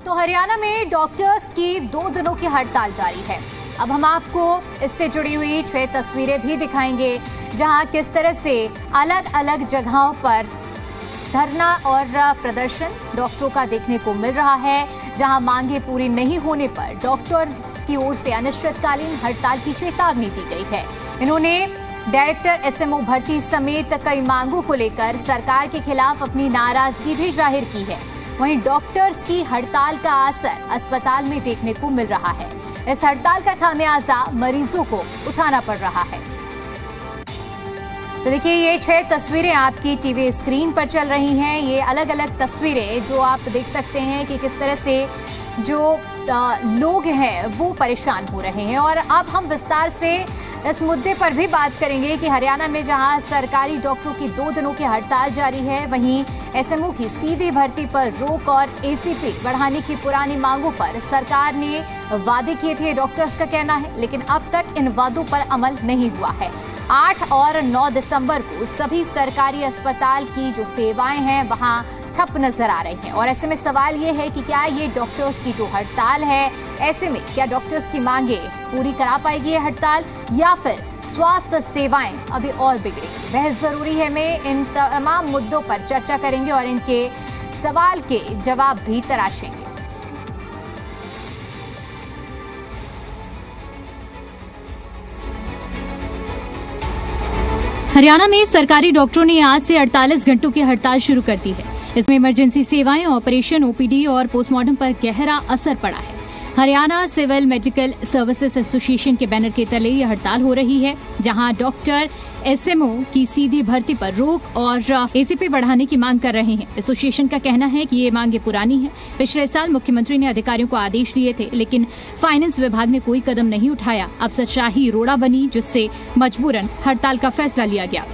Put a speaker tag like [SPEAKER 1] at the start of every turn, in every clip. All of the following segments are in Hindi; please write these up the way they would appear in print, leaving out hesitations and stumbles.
[SPEAKER 1] तो हरियाणा में डॉक्टर्स की 2 दिनों की हड़ताल जारी है। अब हम आपको इससे जुड़ी हुई 6 तस्वीरें भी दिखाएंगे, जहां किस तरह से अलग अलग जगहों पर धरना और प्रदर्शन डॉक्टरों का देखने को मिल रहा है, जहां मांगे पूरी नहीं होने पर डॉक्टर्स की ओर से अनिश्चितकालीन हड़ताल की चेतावनी दी गई है। इन्होंने डायरेक्टर एसएमओ भर्ती समेत कई मांगों को लेकर सरकार के खिलाफ अपनी नाराजगी भी जाहिर की है। वहीं डॉक्टर्स की हड़ताल का असर अस्पताल में देखने को मिल रहा है। इस हड़ताल का खामियाजा मरीजों को उठाना पड़ रहा है। तो देखिए, ये 6 तस्वीरें आपकी टीवी स्क्रीन पर चल रही हैं। ये अलग अलग तस्वीरें जो आप देख सकते हैं कि किस तरह से जो लोग हैं वो परेशान हो रहे हैं। और अब हम विस्तार से इस मुद्दे पर भी बात करेंगे कि हरियाणा में जहां सरकारी डॉक्टरों की 2 दिनों की हड़ताल जारी है, वहीं एसएमओ की सीधी भर्ती पर रोक और एसीपी बढ़ाने की पुरानी मांगों पर सरकार ने वादे किए थे, डॉक्टर्स का कहना है, लेकिन अब तक इन वादों पर अमल नहीं हुआ है। 8 और 9 दिसंबर को सभी सरकारी अस्पताल की जो सेवाएं हैं वहां ठप नजर आ रही हैं। और ऐसे में सवाल ये है कि क्या ये डॉक्टर्स की जो हड़ताल है, ऐसे में क्या डॉक्टर्स की मांगे पूरी करा पाएगी ये हड़ताल, या फिर स्वास्थ्य सेवाएं अभी और बिगड़ेगी? वह जरूरी है। मैं इन तमाम मुद्दों पर चर्चा करेंगे और इनके सवाल के जवाब भी तराशेंगे। हरियाणा में सरकारी डॉक्टरों ने आज से 48 घंटों की हड़ताल शुरू कर दी है। इसमें इमरजेंसी सेवाएं, ऑपरेशन, ओपीडी और पोस्टमार्टम पर गहरा असर पड़ा है। Haryana civil medical services association के बैनर के तले यह हड़ताल हो रही है, जहां डॉक्टर एसएमओ की सीधी भर्ती पर रोक और एसीपी बढ़ाने की मांग कर रहे हैं। एसोसिएशन का कहना है कि ये मांगे पुरानी है। पिछले साल मुख्यमंत्री ने अधिकारियों को आदेश दिए थे, लेकिन फाइनेंस विभाग ने कोई कदम नहीं उठाया। अफसरशाही रोड़ा बनी, जिससे मजबूरन हड़ताल का फैसला लिया गया।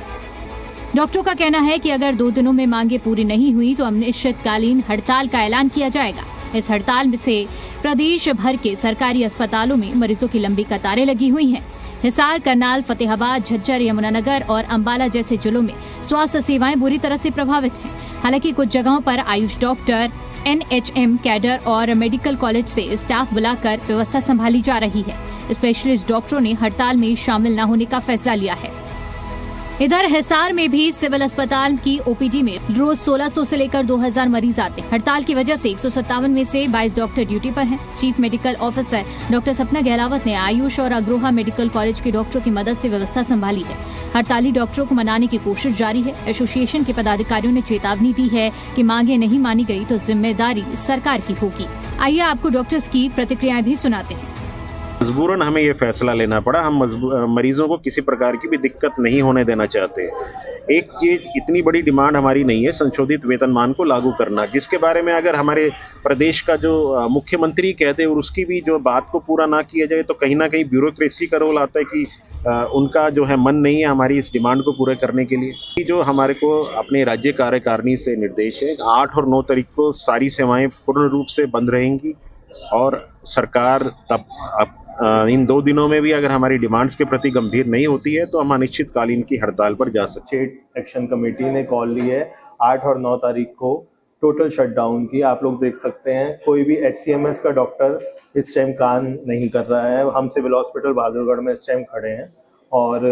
[SPEAKER 1] डॉक्टरों का कहना है कि अगर 2 दिनों में मांगे पूरी नहीं हुई तो अनिश्चितकालीन हड़ताल का ऐलान किया जाएगा। इस हड़ताल से प्रदेश भर के सरकारी अस्पतालों में मरीजों की लंबी कतारें लगी हुई हैं। हिसार, करनाल, फतेहाबाद, झज्जर, यमुनानगर और अंबाला जैसे जिलों में स्वास्थ्य सेवाएं बुरी तरह से प्रभावित हैं। हालांकि कुछ जगहों पर आयुष डॉक्टर, एनएचएम कैडर और मेडिकल कॉलेज से स्टाफ बुलाकर व्यवस्था संभाली जा रही है। स्पेशलिस्ट डॉक्टरों ने हड़ताल में शामिल न होने का फैसला लिया है। इधर हिसार में भी सिविल अस्पताल की ओपीडी में रोज 1600 से लेकर 2000 मरीज आते हैं। हड़ताल की वजह से 157 में से 22 डॉक्टर ड्यूटी पर हैं। चीफ मेडिकल ऑफिसर डॉक्टर सपना गहलावत ने आयुष और अग्रोहा मेडिकल कॉलेज के डॉक्टरों की मदद से व्यवस्था संभाली है। हड़ताली डॉक्टरों को मनाने की कोशिश जारी है। एसोसिएशन के पदाधिकारियों ने चेतावनी दी है कि मांगे नहीं मानी गई तो जिम्मेदारी सरकार की होगी। आइए आपको डॉक्टर्स की प्रतिक्रियाएं भी सुनाते हैं।
[SPEAKER 2] मजबूरन हमें ये फैसला लेना पड़ा। हम मरीजों को किसी प्रकार की भी दिक्कत नहीं होने देना चाहते। एक ये इतनी बड़ी डिमांड हमारी नहीं है संशोधित वेतनमान को लागू करना, जिसके बारे में अगर हमारे प्रदेश का जो मुख्यमंत्री कहते हैं और उसकी भी जो बात को पूरा ना किया जाए तो कहीं ना कहीं ब्यूरोक्रेसी का रोल आता है कि उनका जो है मन नहीं है हमारी इस डिमांड को पूरा करने के लिए। जो हमारे को अपने राज्य कार्यकारिणी से निर्देश है, 8 और 9 तारीख को सारी सेवाएं पूर्ण रूप से बंद रहेंगी और सरकार तब इन 2 दिनों में भी अगर हमारी डिमांड्स के प्रति गंभीर नहीं होती है तो हम अनिश्चितकालीन की हड़ताल पर जा सकते हैं।
[SPEAKER 3] स्टेट एक्शन कमेटी ने कॉल ली है 8 और 9 तारीख को टोटल शटडाउन की। आप लोग देख सकते हैं कोई भी HCMS का डॉक्टर इस टाइम काम नहीं कर रहा है। हम सिविल हॉस्पिटल बहादुरगढ़ में इस टाइम खड़े हैं और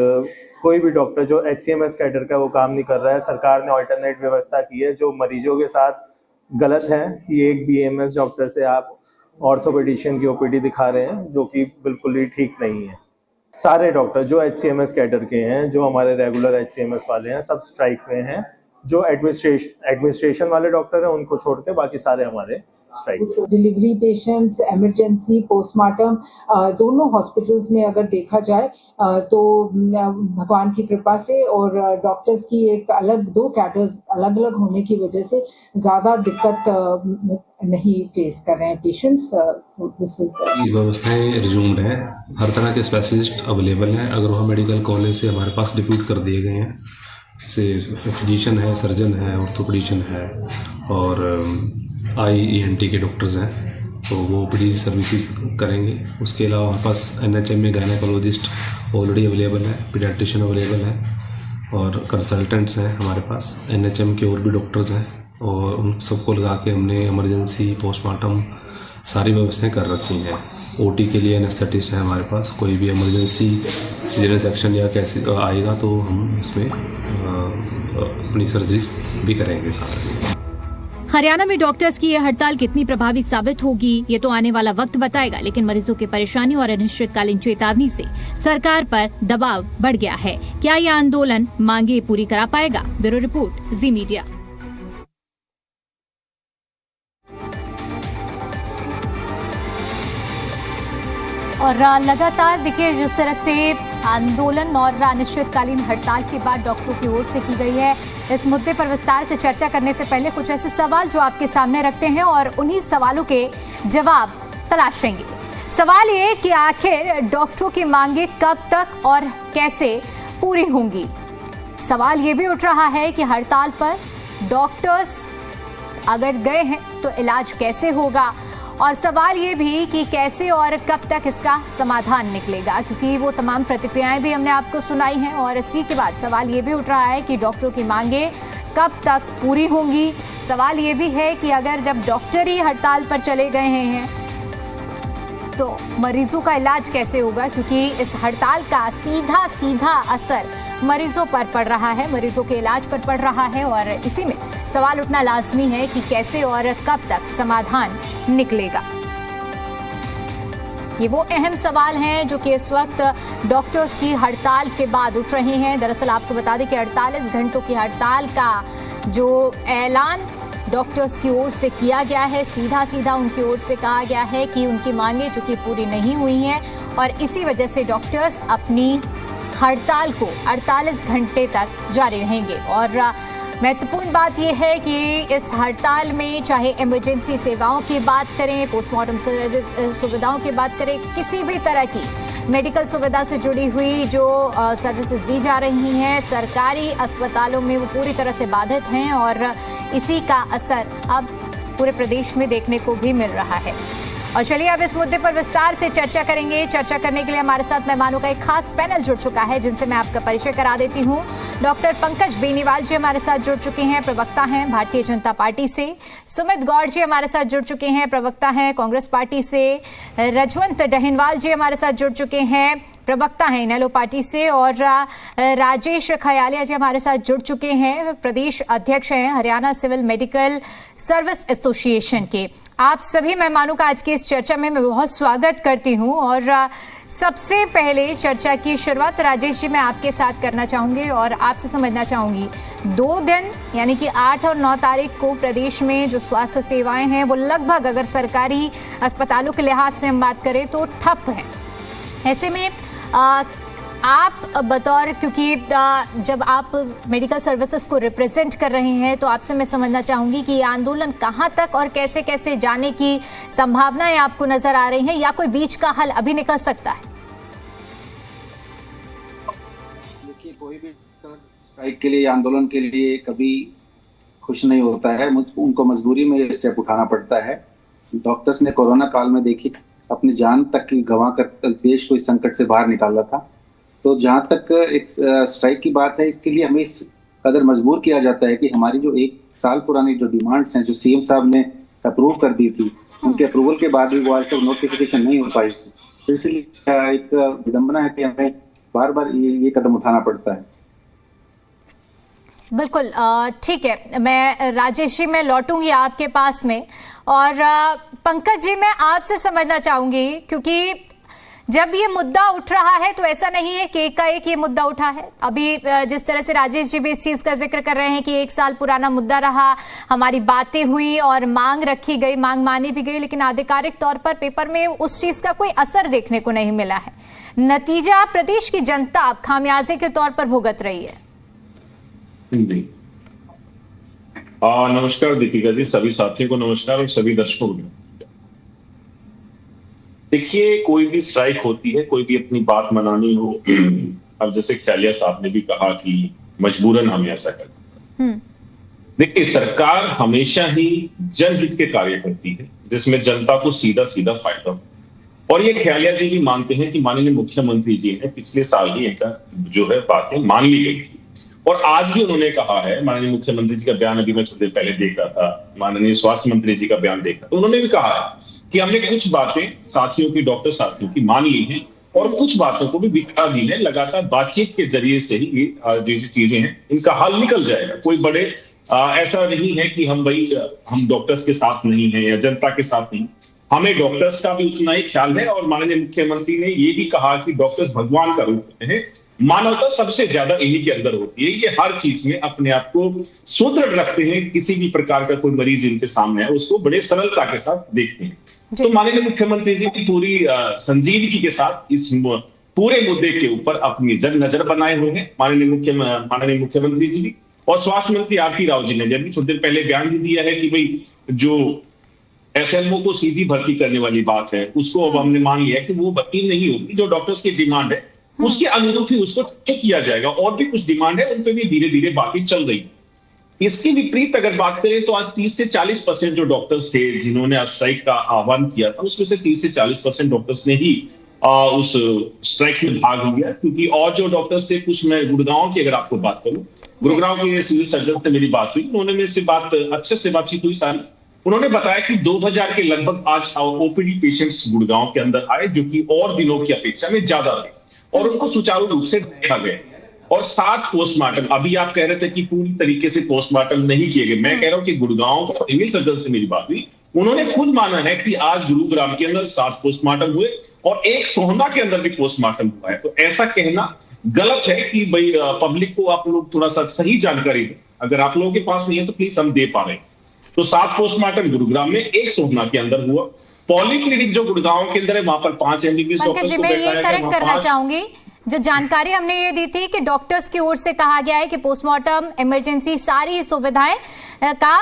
[SPEAKER 3] कोई भी डॉक्टर जो HCMS कैडर का वो काम नहीं कर रहा है। सरकार ने ऑल्टरनेट व्यवस्था की है जो मरीजों के साथ गलत है कि एक BAMS डॉक्टर से आप ऑर्थोपेडिशियन की OPD दिखा रहे हैं, जो कि बिल्कुल ही ठीक नहीं है। सारे डॉक्टर जो HCMS कैडर के हैं, जो हमारे रेगुलर HCMS वाले हैं, सब स्ट्राइक में हैं। जो एडमिनिस्ट्रेशन वाले डॉक्टर हैं उनको छोड़ के बाकी सारे हमारे strike.
[SPEAKER 4] Delivery patients, emergency, postmortem दोनों हॉस्पिटल्स में अगर देखा जाए तो भगवान की कृपा से और डॉक्टर्स की एक अलग 2 कैडर्स अलग अलग होने की वजह से ज़्यादा दिक्कत नहीं फेस कर रहे हैं पेशेंट्स।
[SPEAKER 5] व्यवस्थाएं रिज्यूम्ड है, हर तरह के स्पेशलिस्ट अवेलेबल हैं। अग्रोहा मेडिकल कॉलेज से हमारे पास डिप्यूट कर दिए गए हैं। जैसे फिजिशियन है, सर्जन है, ऑर्थोपेडिशियन है और IENT के डॉक्टर्स हैं, तो वो OPD सर्विसेज करेंगे। उसके अलावा हमारे पास NHM में गायनेकोलॉजिस्ट ऑलरेडी अवेलेबल है, पीडियाट्रिशियन अवेलेबल है और कंसल्टेंट्स हैं हमारे पास। NHM के और भी डॉक्टर्स हैं और उन सबको लगा के हमने इमरजेंसी पोस्टमार्टम सारी व्यवस्थाएं कर रखी हैं। ओटी के लिए एनेस्थेटिस्ट है हमारे पास, कोई भी इमरजेंसी सीजरियन सेक्शन या कैसे आएगा तो हम उसमें अपनी सर्जरीज भी करेंगे सारा।
[SPEAKER 1] हरियाणा में डॉक्टर्स की यह हड़ताल कितनी प्रभावी साबित होगी ये तो आने वाला वक्त बताएगा, लेकिन मरीजों की परेशानी और अनिश्चितकालीन चेतावनी से सरकार पर दबाव बढ़ गया है। क्या यह आंदोलन मांगे पूरी करा पाएगा? ब्यूरो रिपोर्ट, जी मीडिया। और लगातार देखिए जिस तरह से आंदोलन और अनिश्चितकालीन हड़ताल के बाद डॉक्टरों की ओर से की गई है, इस मुद्दे पर विस्तार से चर्चा करने से पहले कुछ ऐसे सवाल जो आपके सामने रखते हैं और उन्हीं सवालों के जवाब तलाशेंगे। सवाल ये कि आखिर डॉक्टरों की मांगे कब तक और कैसे पूरी होंगी। सवाल ये भी उठ रहा है कि हड़ताल पर डॉक्टर्स अगर गए हैं तो इलाज कैसे होगा, और सवाल ये भी कि कैसे और कब तक इसका समाधान निकलेगा, क्योंकि वो तमाम प्रतिक्रियाएं भी हमने आपको सुनाई हैं। और इसी के बाद सवाल ये भी उठ रहा है कि डॉक्टरों की मांगे कब तक पूरी होंगी। सवाल ये भी है कि अगर जब डॉक्टर ही हड़ताल पर चले गए हैं तो मरीजों का इलाज कैसे होगा, क्योंकि इस हड़ताल का सीधा असर मरीजों पर पड़ रहा है, मरीजों के इलाज पर पड़ रहा है। और इसी में सवाल उठना लाजमी है कि कैसे और कब तक समाधान निकलेगा। ये वो अहम सवाल हैं जो कि इस वक्त डॉक्टर्स की हड़ताल के बाद उठ रहे हैं। दरअसल आपको बता दें कि 48 घंटों की हड़ताल का जो ऐलान डॉक्टर्स की ओर से किया गया है, सीधा उनकी ओर से कहा गया है कि उनकी मांगे जो कि पूरी नहीं हुई हैं और इसी वजह से डॉक्टर्स अपनी हड़ताल को 48 घंटे तक जारी रहेंगे। और महत्वपूर्ण बात यह है कि इस हड़ताल में चाहे इमरजेंसी सेवाओं की बात करें, पोस्टमार्टम सुविधाओं की बात करें, किसी भी तरह की मेडिकल सुविधा से जुड़ी हुई जो सर्विसेज दी जा रही हैं सरकारी अस्पतालों में, वो पूरी तरह से बाधित हैं और इसी का असर अब पूरे प्रदेश में देखने को भी मिल रहा है। और चलिए अब इस मुद्दे पर विस्तार से चर्चा करेंगे। चर्चा करने के लिए हमारे साथ मेहमानों का एक खास पैनल जुड़ चुका है जिनसे मैं आपका परिचय करा देती हूँ। डॉक्टर पंकज बेनीवाल जी हमारे साथ जुड़ चुके हैं, प्रवक्ता हैं भारतीय जनता पार्टी से। सुमित गौड़ जी हमारे साथ जुड़ चुके हैं, प्रवक्ता हैं कांग्रेस पार्टी से। रजवंत डहिनवाल जी हमारे साथ जुड़ चुके हैं, प्रवक्ता हैं इनेलो पार्टी से। और राजेश खयालिया जी हमारे साथ जुड़ चुके हैं, प्रदेश अध्यक्ष हैं Haryana civil medical service association के। आप सभी मेहमानों का आज की इस चर्चा में मैं बहुत स्वागत करती हूं। और सबसे पहले चर्चा की शुरुआत राजेश जी मैं आपके साथ करना चाहूंगी और आपसे समझना चाहूंगी, 2 दिन यानी कि 8 और 9 तारीख को प्रदेश में जो स्वास्थ्य सेवाएं हैं वो लगभग, अगर सरकारी अस्पतालों के लिहाज से हम बात करें तो ठप है। ऐसे में आप बतौर, क्योंकि जब आप मेडिकल सर्विसेज को रिप्रेजेंट कर रहे हैं तो आपसे मैं समझना चाहूंगी कि ये आंदोलन कहां तक और कैसे कैसे जाने की संभावनाएं आपको नजर आ रही हैं, या कोई बीच का हल अभी निकल सकता है?
[SPEAKER 6] देखिए, कोई भी स्ट्राइक के लिए, आंदोलन के लिए कभी खुश नहीं होता है, उनको मजबूरी में ये स्टेप उठाना पड़ता है। डॉक्टर्स ने कोरोना काल में देखी अपनी जान तक गंवा कर देश को इस संकट से बाहर निकाला था। तो जहां तक एक स्ट्राइक की बात है, इसके लिए हमें इस कदर मजबूर किया जाता है कि हमारी जो 1 साल पुरानी जो डिमांड्स हैं, जो सीएम साहब ने अप्रूव कर दी थी, उनके अप्रूवल के बाद भी वो आज तक नोटिफिकेशन नहीं हो पाई। तो इसलिए एक विडंबना है कि हमें बार बार ये कदम उठाना पड़ता है।
[SPEAKER 1] बिल्कुल ठीक है, मैं राजेश जी मैं लौटूंगी आपके पास में। और पंकज जी मैं आपसे समझना चाहूंगी, क्योंकि जब ये मुद्दा उठ रहा है तो ऐसा नहीं है कि एकाएक ये मुद्दा उठा है। अभी जिस तरह से राजेश जी भी इस चीज का जिक्र कर रहे हैं कि 1 साल पुराना मुद्दा रहा, हमारी बातें हुई और मांग रखी गई, मांग मानी भी गई, लेकिन आधिकारिक तौर पर पेपर में उस चीज का कोई असर देखने को नहीं मिला है। नतीजा प्रदेश की जनता अब खामियाजे के तौर पर भुगत रही है।
[SPEAKER 7] नमस्कार दीपिका जी, सभी साथियों को नमस्कार और सभी दर्शकों को। देखिए, कोई भी स्ट्राइक होती है, कोई भी अपनी बात मनानी हो, अब जैसे खयालिया साहब ने भी कहा कि मजबूरन हमें ऐसा करना। देखिए, सरकार हमेशा ही जनहित के कार्य करती है जिसमें जनता को सीधा फायदा हो, और ये खयालिया जी भी मानते हैं कि माननीय मुख्यमंत्री जी ने पिछले साल ही एक जो है बातें मान ली गई थी और आज भी उन्होंने कहा है, माननीय मुख्यमंत्री जी का बयान अभी मैं थोड़ी देर पहले देख रहा था, माननीय स्वास्थ्य मंत्री जी का बयान देख रहा था, तो उन्होंने भी कहा है कि हमने कुछ बातें साथियों की, डॉक्टर साथियों की मान ली हैं और कुछ बातों को भी बिठा दी है। लगातार बातचीत के जरिए से ही जो चीजें हैं इनका हल निकल जाएगा। कोई बड़े ऐसा नहीं है कि हम डॉक्टर्स के साथ नहीं है या जनता के साथ नहीं, हमें डॉक्टर्स का भी उतना ही ख्याल है। और माननीय मुख्यमंत्री ने ये भी कहा कि डॉक्टर्स भगवान का रूप है, मानवता सबसे ज्यादा इन्हीं के अंदर होती है। ये हर चीज में अपने आप को सुदृढ़ रखते हैं, किसी भी प्रकार का कोई मरीज इनके सामने है उसको बड़े सरलता के साथ देखते हैं। तो माननीय मुख्यमंत्री जी की पूरी संजीदगी के साथ इस पूरे मुद्दे के ऊपर अपनी नजर बनाए हुए हैं माननीय मुख्यमंत्री जी भी। और स्वास्थ्य मंत्री आरती राव जी ने भी थोड़ी देर पहले बयान ही दिया है कि भाई जो एसएमओ को सीधी भर्ती करने वाली बात है उसको अब हमने मान लिया कि वो भर्ती नहीं होगी, जो डॉक्टर्स की डिमांड है उसके अनुरूप ही उसको चेक किया जाएगा। और भी कुछ डिमांड है उन पर भी धीरे धीरे बातें चल रही है। इसके विपरीत अगर बात करें तो आज 30 से 40% जो डॉक्टर्स थे जिन्होंने स्ट्राइक का आह्वान किया था, उसमें से 30 से 40% डॉक्टर्स ने ही उस स्ट्राइक में भाग लिया। क्योंकि और जो डॉक्टर्स थे, कुछ मैं गुड़गांव की अगर आपको बात करूं, गुड़गांव के सिविल सर्जन से मेरी बात हुई, उन्होंने मेरे से अच्छे से बातचीत हुई सारी। उन्होंने बताया कि 2000 के लगभग आज ओपीडी पेशेंट्स गुड़गांव के अंदर आए, जो कि और दिनों की अपेक्षा में ज्यादा रहे और उनको सुचारू रूप से देखा गया। और 7 पोस्टमार्टम, अभी आप कह रहे थे कि पूरी तरीके से पोस्टमार्टम नहीं किए गए, मैं कह रहा हूं कि गुड़गांव के सिविल सर्जन से मेरी बात हुई, उन्होंने खुद माना है कि आज गुरुग्राम के अंदर 7 पोस्टमार्टम हुए और एक सोहना के अंदर भी पोस्टमार्टम हुआ है। तो ऐसा कहना गलत है कि भाई पब्लिक को आप लोग थोड़ा सा सही जानकारी दें। अगर आप लोगों के पास नहीं है तो प्लीज हम दे पा रहे हैं। तो 7 पोस्टमार्टम गुरुग्राम में, एक सोहना के अंदर हुआ। पॉलीक्लिनिक जो गुड़गांव के अंदर है वहां पर 5 एमबीबीएस डॉक्टर्स को
[SPEAKER 1] मैं ये करेक्ट करना चाहूंगी, जो जानकारी हमने ये दी थी कि डॉक्टर्स की ओर से कहा गया है कि पोस्टमार्टम, इमरजेंसी, सारी सुविधाएं का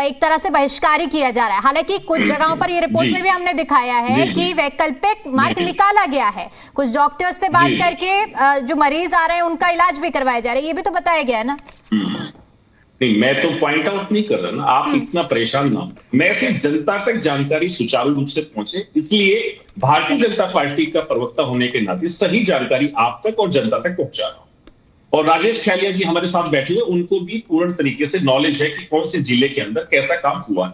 [SPEAKER 1] एक तरह से बहिष्कार ही किया जा रहा है। हालांकि कुछ जगहों पर ये रिपोर्ट में भी हमने दिखाया है कि वैकल्पिक मार्ग निकाला गया है। कुछ डॉक्टर्स से बात करके जो मरीज आ रहे हैं उनका इलाज भी करवाया जा रहा है, ये भी तो बताया गया है ना।
[SPEAKER 7] नहीं, मैं तो पॉइंट आउट नहीं कर रहा ना, आप इतना परेशान ना हो। मैं सिर्फ जनता तक जानकारी सुचारू रूप से पहुंचे, इसलिए भारतीय जनता पार्टी का प्रवक्ता होने के नाते सही जानकारी आप तक और जनता तक पहुंचा रहा हूं। और राजेश खैलिया जी हमारे साथ बैठे हुए, उनको भी पूर्ण तरीके से नॉलेज है कि कौन से जिले के अंदर कैसा काम हुआ है।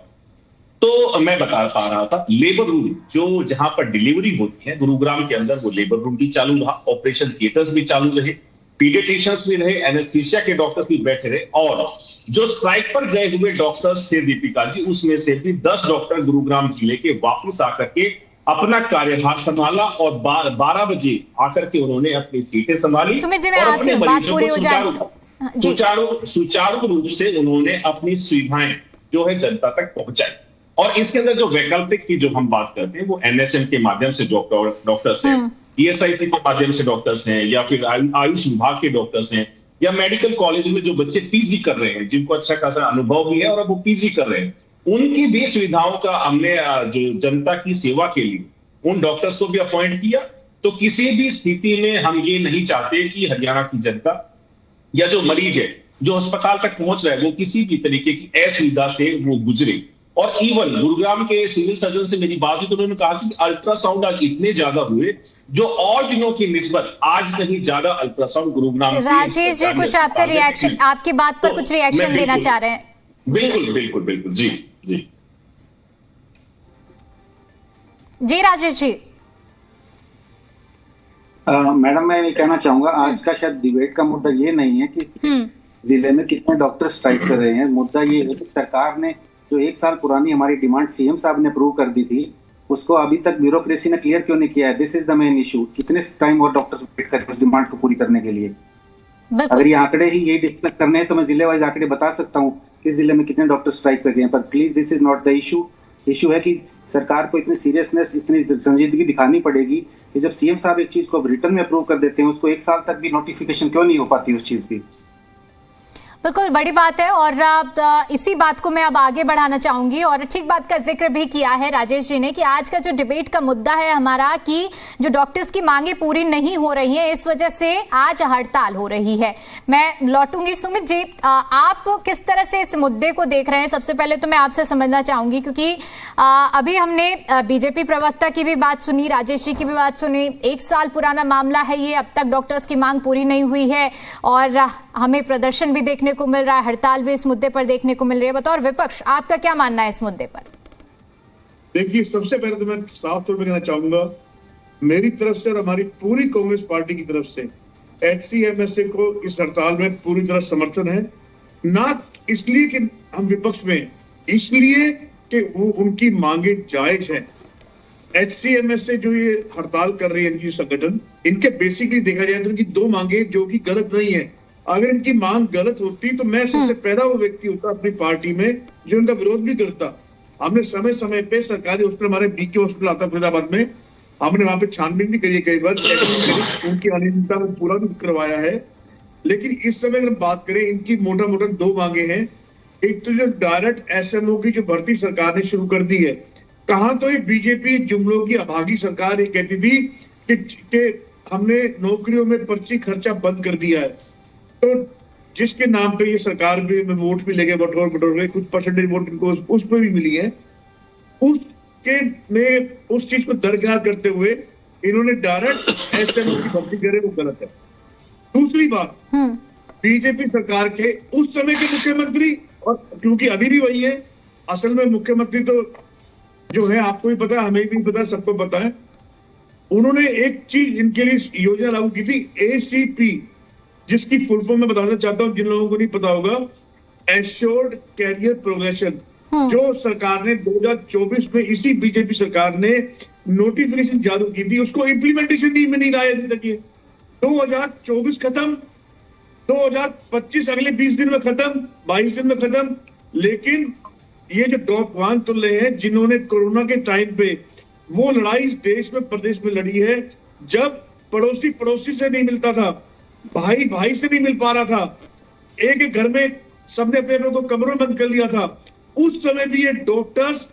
[SPEAKER 7] तो मैं बता पा रहा था, लेबर रूम जो जहां पर डिलीवरी होती है गुरुग्राम के अंदर, वो लेबर रूम भी चालू रहा, ऑपरेशन थिएटर्स भी चालू रहे, पीडियाट्रिशियंस भी रहे, एनेस्थीसिया के डॉक्टर्स भी बैठे रहे। और जो स्ट्राइक पर गए हुए डॉक्टर्स थे दीपिका जी, उसमें से भी 10 डॉक्टर गुरुग्राम जिले के वापस आकर के अपना कार्यभार संभाला और 12 बजे आकर के उन्होंने अपनी सीटें संभाली और अपने मरीजों को सुचारू रूप से उन्होंने अपनी सुविधाएं जो है जनता तक पहुंचाई। और इसके अंदर जो वैकल्पिक की जो हम बात करते हैं वो एनएचएम के माध्यम से डॉक्टर्स हैं, ईएसआईसी के माध्यम से डॉक्टर्स हैं, या फिर आयुष विभाग के डॉक्टर्स हैं, या मेडिकल कॉलेज में जो बच्चे पीजी कर रहे हैं, जिनको अच्छा खासा अनुभव भी है और अब वो पीजी कर रहे हैं, उनकी भी सुविधाओं का हमने जो जनता की सेवा के लिए उन डॉक्टर्स को भी अपॉइंट किया। तो किसी भी स्थिति में हम ये नहीं चाहते कि हरियाणा की जनता या जो मरीज है जो अस्पताल तक पहुंच रहा है वो किसी भी तरीके की असुविधा से वो गुजरे। और इवन गुरुग्राम के सिविल सर्जन से मेरी बात हुई तो उन्होंने कहा कि अल्ट्रासाउंड आज इतने ज्यादा हुए जो और दिनों की निस्बत आज कहीं ज्यादा अल्ट्रासाउंड गुरुग्राम।
[SPEAKER 1] राजेश जी, कुछ आपका रिएक्शन, आपकी बात पर कुछ रिएक्शन देना चाह रहे हैं?
[SPEAKER 7] बिल्कुल बिल्कुल बिल्कुल, जी जी
[SPEAKER 1] जी राजेश जी।
[SPEAKER 6] मैडम मैं ये कहना चाहूंगा, आज का शायद डिबेट का मुद्दा ये नहीं है कि जिले में कितने डॉक्टर स्ट्राइक कर रहे हैं। मुद्दा ये है कि सरकार ने जो 1 साल पुरानी हमारी डिमांड सीएम साहब ने अप्रूव कर दी थी, उसको अभी तक ब्यूरोक्रेसी ने क्लियर क्यों नहीं किया है। This is the main issue. कितने टाइम और डॉक्टर्स वेट कर उस डिमांड को पूरी करने के लिए। अगर ये आंकड़े ही ये डिस्कस करने हैं तो मैं जिले वाइज आंकड़े बता सकता हूँ किस जिले में कितने डॉक्टर स्ट्राइक कर गए हैं, पर please this is not the issue. Issue है कि सरकार को इतनी सीरियसनेस, इतनी संजीदगी दिखानी पड़ेगी कि जब सीएम साहब एक चीज को रिटर्न में अप्रूव कर देते हैं, उसको 1 साल तक भी नोटिफिकेशन क्यों नहीं हो पाती उस चीज की।
[SPEAKER 1] बिल्कुल बड़ी बात है और इसी बात को मैं अब आगे बढ़ाना चाहूंगी और ठीक बात का जिक्र भी किया है राजेश जी ने कि आज का जो डिबेट का मुद्दा है हमारा कि जो डॉक्टर्स की मांगे पूरी नहीं हो रही है, इस वजह से आज हड़ताल हो रही है। मैं लौटूंगी सुमित जी, आप किस तरह से इस मुद्दे को देख रहे हैं? सबसे पहले तो मैं आपसे समझना चाहूंगी क्योंकि अभी हमने बीजेपी प्रवक्ता की भी बात सुनी, राजेश जी की भी बात सुनी। 1 साल पुराना मामला है ये, अब तक डॉक्टर्स की मांग पूरी नहीं हुई है और हमें प्रदर्शन भी देखने को मिल रहा है, हड़ताल भी इस मुद्दे पर देखने को मिल रही है। बतौर विपक्ष आपका क्या मानना है इस मुद्दे पर?
[SPEAKER 8] देखिए, सबसे पहले तो मैं साफ तौर पे कहना चाहूंगा, मेरी तरफ से और हमारी पूरी कांग्रेस पार्टी की तरफ से HCMSA को इस हड़ताल में पूरी तरह समर्थन है। ना इसलिए कि हम विपक्ष में, इसलिए कि वो उनकी मांगे जायज है। HCMSA जो ये हड़ताल कर रही है, एनजीओ संगठन, इनके बेसिकली देखा जाए तो इनकी 2 मांगे जो कि गलत नहीं है। अगर इनकी मांग गलत होती तो मैं सबसे पहला वो व्यक्ति होता अपनी पार्टी में जो उनका विरोध भी करता। हमने समय समय पे सरकारी हॉस्पिटल, हमारे BK हॉस्पिटल आता फरीदाबाद में, हमने वहां पे छानबीन भी करी कई बार, उनकी अनियमितता को पूरा भी करवाया है। लेकिन इस समय अगर बात करें, इनकी मोटा 2 मांगे हैं। एक तो जो डायरेक्ट SMO की जो भर्ती सरकार ने शुरू कर दी है, कहां तो ये बीजेपी जुमलों की अभागी सरकार ये कहती थी कि हमने नौकरियों में पर्ची खर्चा बंद कर दिया है, तो जिसके नाम पे ये सरकार में वोट भी लगे, बटोर के कुछ परसेंटेज वोट इनको उस पर भी मिली है, उसके में उस चीज को दरकिनार करते हुए इन्होंने डायरेक्ट SMO की भर्ती करे, वो गलत है। दूसरी बात, बीजेपी सरकार के उस समय के मुख्यमंत्री, और क्योंकि अभी भी वही है, असल में मुख्यमंत्री तो जो है आपको भी पता है, हमें भी पता है, सबको पता है, उन्होंने एक चीज इनके लिए योजना लागू की थी, ACP, जिसकी फुल फॉर्म मैं बताना चाहता हूं जिन लोगों को नहीं पता होगा, एश्योर्ड कैरियर प्रोग्रेशन, जो सरकार ने 2024 में इसी बीजेपी सरकार ने नोटिफिकेशन जारी की थी, उसको इंप्लीमेंटेशन नहीं लाया अभी तक। ये 2024 खत्म, 2025 अगले 20 दिन में खत्म, 22 दिन में खत्म। लेकिन ये जो डॉक्टर तुल रहे हैं, जिन्होंने कोरोना के टाइम पे वो लड़ाई इस देश में, प्रदेश में लड़ी है, जब पड़ोसी से नहीं मिलता था, भाई से नहीं मिल पा रहा था, एक घर में सबने अपने को कमरों में बंद कर लिया था, उस समय भी ये डॉक्टर्स